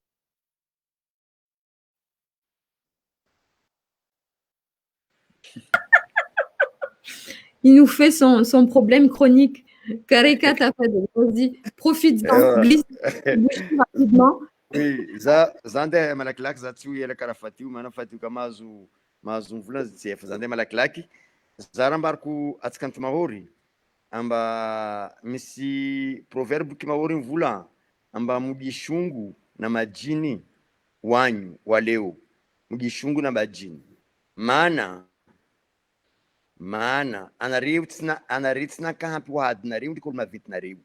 Il nous fait son problème chronique. Kareka Tafadhali, vas-y, profite-en, glisse rapidement. Oui, zande malaklak zatu yele karafatiu mana fatiu kamazu mvula zitsef zande malaklaki zarambarku atkantu mahori amba misi proverbe kimahori mvula amba mugishungu na majini wanyu wa leo mugishungu na majini maana Mana, anareo tsy nakahampy hoadinareo ndreky olo mavitinareo.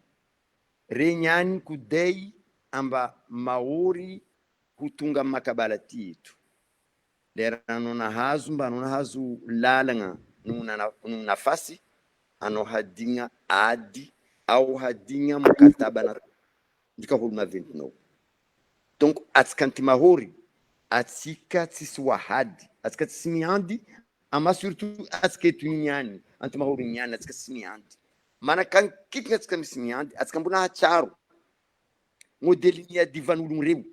Regny ihany kodey amba mahory ho tonga amin'ny makabala ty eto. Lera anao nahazo mba anao nahazo lalagna no nafasy, anao hadigna ady, ao hadigna makatabana ndreka olo maventinao. Donc atsika anty mahory, atsika tsisy wahady, atsika tsisy miandy, ama surtout atsika eto niany, anty mahory niany, atsika tsisy miandy. Manakankitiny atsika misy miandy, atsika mbona hatsaro. Modely niadivan'ologno reo,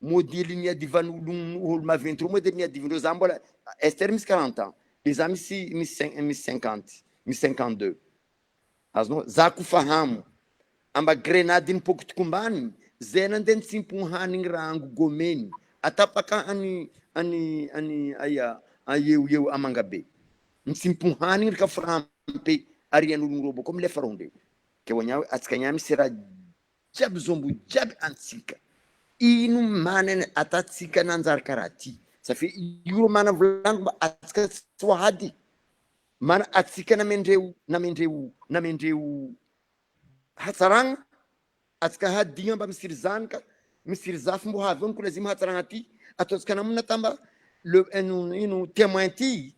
modely niadivan'ologno olo maventy reo, modely niadivan'ologno za mbola Esther misy 40 ans, de za misy 50, misy 52. Azonao, za kofahamo, amba grenade nipoko tokombany, zay nandeha nitsimpo hanigny raha angogomeny, atapaka eo Amangabe. Nitsimpo hanigny raka frampé, arian'ologno robo comme lefa ronde. Ke wanyawe atsika nyami misy raha jiaby zombo jiaby antsika. Ino manana atatsika nanjary karaha ty. Safi io mana volagno mba atsika tsy wahady. Mana atsika namendreo hatsaragna, atsika hadigna mba misiry zanaka, misiry zafy mbo havy eo kolazimy hatsaragna ty, ataotsika namona tamba ino témoin ty,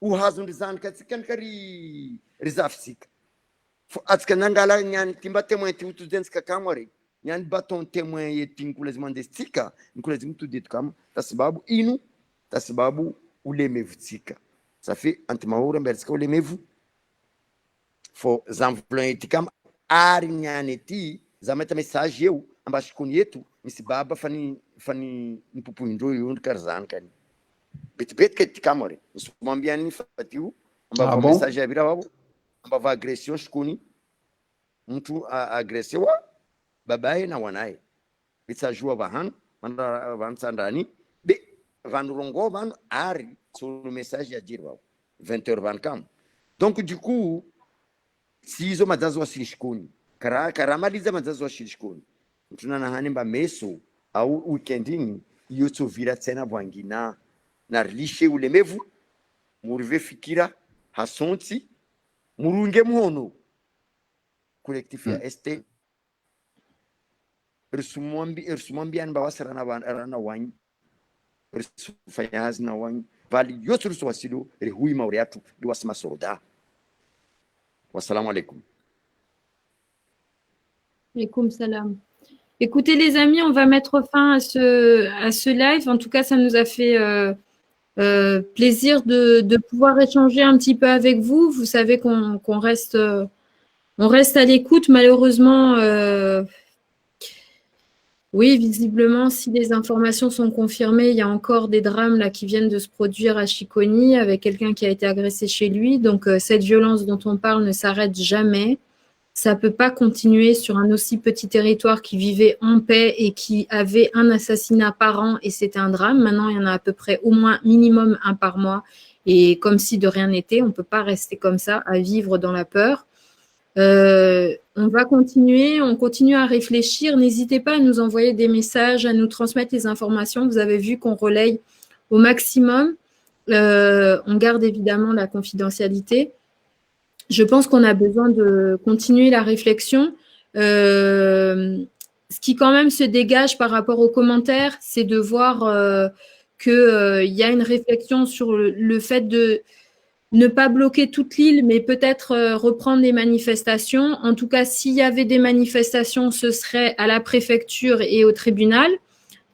ho hazondry zanaka atsika ry zafitsika. Atsika nangala niany ty mba témoin ty hotojentsika kamo are. Niany baton témoin ety nkolazimy andesitsika, nkolazimy tody eto kamo, tasibabu ino, tasibabu ulemevutsika. Safi antimahory ambelitsika ulemevu. Fo zamvulon ety kamo, ari niany ety, zameta message eu, amba shikoni etu, misi baba fani nipupuindro yundri karzanka. Bet ety kamo are. Nisumambia ni fatiu, amba message ya vira wabo, amba va agression shikoni, mtu agression wa, babaye na wanaye. Bitsa jua vahanu, vansandrani, be vanurongo vanu ari sur le message ya dire wabo. 20h24. Donc du coup, si izo mazazo wasirishikoni, kara maliza mazazo wasirishikoni. Mtuna hani mba meso, au weekendini, yoto vira tena vwangina, na rilishe ulemevu, murive fikira, hasonti, murunge muhono, kolektifu ya este, ersumambi anba wasara rana wanyi, ersufayazi na wanyi, vali yoto rusu wasilu, rehui mauriatu, liwasima soda. Wassalamu alaikum. Alaikum salam. Écoutez les amis, on va mettre fin à ce live. En tout cas, ça nous a fait plaisir de pouvoir échanger un petit peu avec vous. Vous savez qu'on reste à l'écoute. Malheureusement, oui, visiblement, si les informations sont confirmées, il y a encore des drames là qui viennent de se produire à Chiconi avec quelqu'un qui a été agressé chez lui. Donc, cette violence dont on parle ne s'arrête jamais. Ça ne peut pas continuer sur un aussi petit territoire qui vivait en paix et qui avait un assassinat par an et c'était un drame. Maintenant, il y en a à peu près au moins minimum un par mois et comme si de rien n'était. On ne peut pas rester comme ça à vivre dans la peur. On va continuer, on continue à réfléchir. N'hésitez pas à nous envoyer des messages, à nous transmettre les informations. Vous avez vu qu'on relaye au maximum. On garde évidemment la confidentialité. Je pense qu'on a besoin de continuer la réflexion. Ce qui quand même se dégage par rapport aux commentaires, c'est de voir qu'il y a une réflexion sur le fait de ne pas bloquer toute l'île, mais peut-être reprendre les manifestations. En tout cas, s'il y avait des manifestations, ce serait à la préfecture et au tribunal.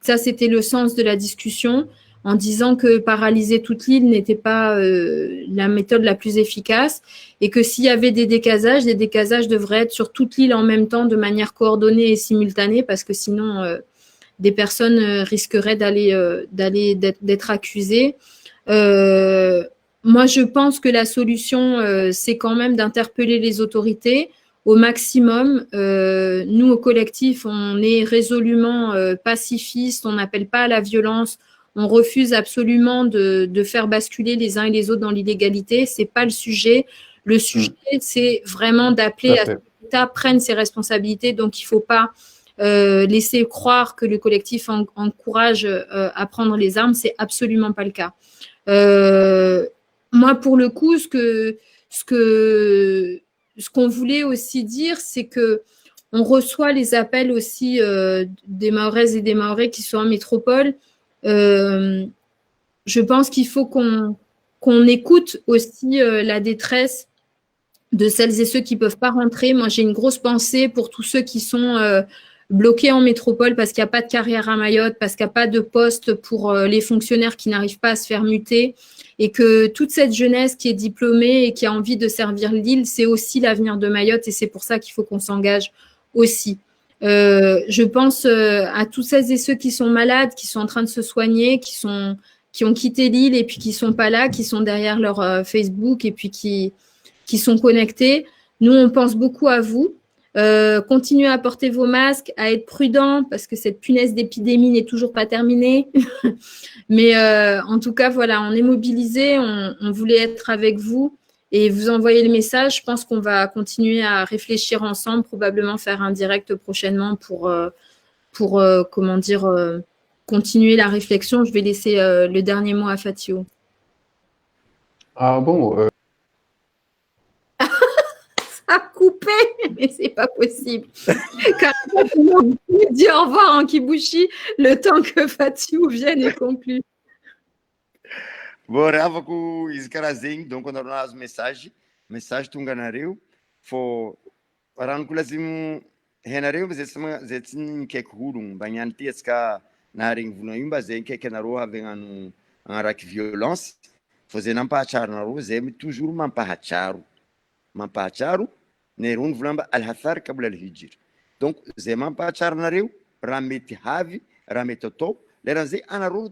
Ça, c'était le sens de la discussion, en disant que paralyser toute l'île n'était pas la méthode la plus efficace et que s'il y avait des décasages devraient être sur toute l'île en même temps de manière coordonnée et simultanée parce que sinon, des personnes risqueraient d'être accusées. Moi, je pense que la solution, c'est quand même d'interpeller les autorités au maximum. Nous, au collectif, on est résolument pacifistes, on n'appelle pas à la violence, on refuse absolument de faire basculer les uns et les autres dans l'illégalité. C'est pas le sujet. Le sujet, c'est vraiment d'appeler à ce que l'État prenne ses responsabilités. Donc, il faut pas laisser croire que le collectif encourage à prendre les armes. C'est absolument pas le cas. moi, pour le coup, ce qu'on voulait aussi dire, c'est que on reçoit les appels aussi des Mahoraises et des Mahorais qui sont en métropole. Je pense qu'il faut qu'on écoute aussi la détresse de celles et ceux qui ne peuvent pas rentrer. Moi, j'ai une grosse pensée pour tous ceux qui sont bloqués en métropole parce qu'il n'y a pas de carrière à Mayotte, parce qu'il n'y a pas de poste pour les fonctionnaires qui n'arrivent pas à se faire muter, et que toute cette jeunesse qui est diplômée et qui a envie de servir l'île, c'est aussi l'avenir de Mayotte, et c'est pour ça qu'il faut qu'on s'engage aussi. Je pense à tous celles et ceux qui sont malades, qui sont en train de se soigner, qui ont quitté l'île et puis qui sont pas là, qui sont derrière leur Facebook et puis qui sont connectés. Nous, on pense beaucoup à vous. Continuez à porter vos masques, à être prudents parce que cette punaise d'épidémie n'est toujours pas terminée. Mais en tout cas, voilà, on est mobilisés, on voulait être avec vous et vous envoyer le message. Je pense qu'on va continuer à réfléchir ensemble, probablement faire un direct prochainement pour comment dire, continuer la réflexion. Je vais laisser le dernier mot à Fatio. Ah bon, A coupé, mais c'est pas possible. Car on dit au revoir en Kibushi le temps que Fatiu vienne et conclue. Vou rava com izy karaha zegny donc anareo nahazo message tonga anareo fô raha koa lazimo hainareo zay tsy nikaiky ologno mba niany ty atsika naharegny volana io mba zay nikaiky anareo avy hagnano agnaraky violence fô zay nampahatsaro anareo zay toujours mampahatsaro nereo nivolamba alhathar kabla alhijr donc zay mampahatsaro anareo raha mety havy raha mety atao leran'izay anareo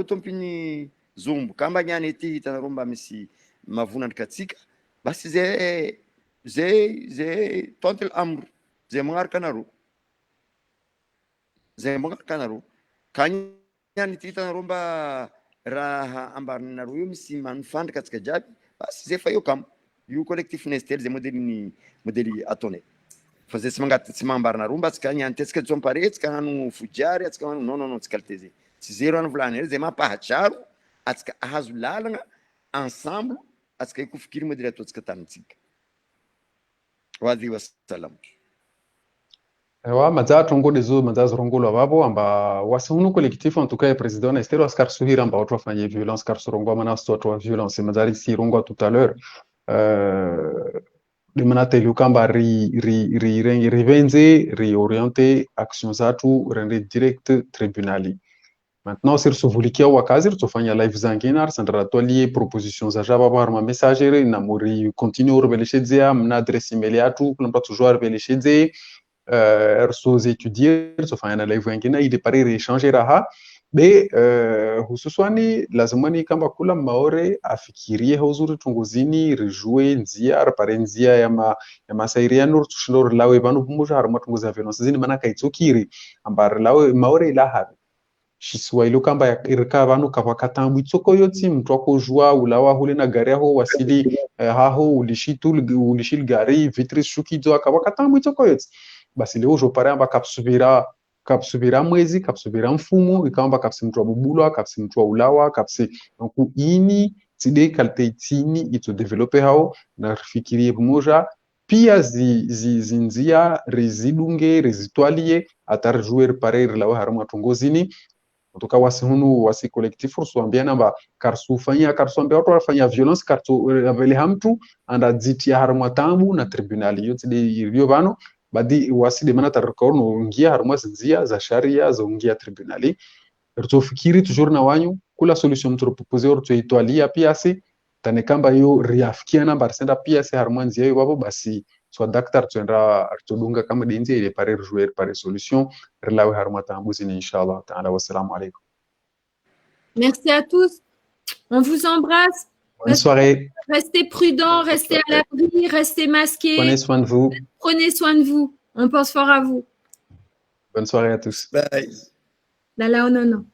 tompiny zombo ka mba niany ety hitanareo mba misy mavonandraka atsika basy zay tontolo amro zay magnaraka anareo ka niany ety hitanareo mba raha ambarinareo io misy manofandrika atsika jiaby basy zay fa eo kamo io collectif Nestel zay modely ataonay fa zay tsy mambarinareo mba atsika niany ty atsika tsompare atsika hanano fodiary atsika hanano non tsy kalitez zay tsy zay raha nivolany zay mampahatsaro atsika ahazo lalagna ensemble atsika ikofikiry modely ataotsika tamintsika wadi wassalam ewa majahatra ongolo izo manjazo rongolo avavo amba wasi hunu collectif en tout cas président Nestel was karsuhira amba watu wafanye violence karsurongo manas watu wa violence majari si rongo tout à l'heure limanately io kamba rivenje rioriente action zatu rendre direct tribunali maintenant sir sovulikia wakazi rtofanya live zangina arsandra tolie proposition za java par ma messagerie na muri continue urbeleshedzea mna adresse email yatu kuna mtu joueur beleshedze rsos étudier rtofanya na live zangina ile pare réchanger raha be hususwani lazimani kamba kula maore afikirie huzuri tunguzini rijue nzia arpare nzia ya masairiano tushilor lawe banu bumusha harma tunguza violence zini mana kaitsukiri ambar lawe maore ilaha shiswahili kamba irika vanu kavakatambu itsoko yotsi mtu akojua ulawa hule na gari aho wasili haho ulishil gari vitris shukizo akavakatambu itsoko yotsi basi leo jo pare amba kapsubira mwezi kapsubira mfumo ikamba kapsi mtu wa bubulwa kapsi mtu wa ulawa kapsi donc ini tside kalte itini ito develope hao na fikirie pamoja pia zinzia rezidunge rezitwalie atarjuer pare lawa harama tongozini kutoka wasi collectif rusuambiana ba karsu ambia watu wafanya violence karsu vile hamtu anda dzitia harama tambu na tribunali yote de vano badi waside mana tarkono ngia haruma zinzia za sharia za ngia tribunali rtofikiri toujours na wanyu kula solution mtropose rto itwalia pia si tane kamba yo riafikiana barsenda pia si haruma nzia yo babo basi soit docteur tuendra artodunga kama denzi ile pare jouer pare solution relawe haruma tambuzini inshallah ta'ala wassalamu alaikum. Merci à tous, on vous embrasse. Bonne soirée. Restez prudents, restez à l'abri, restez masqués. Prenez soin de vous. Prenez soin de vous. On pense fort à vous. Bonne soirée à tous. bye Lala, non.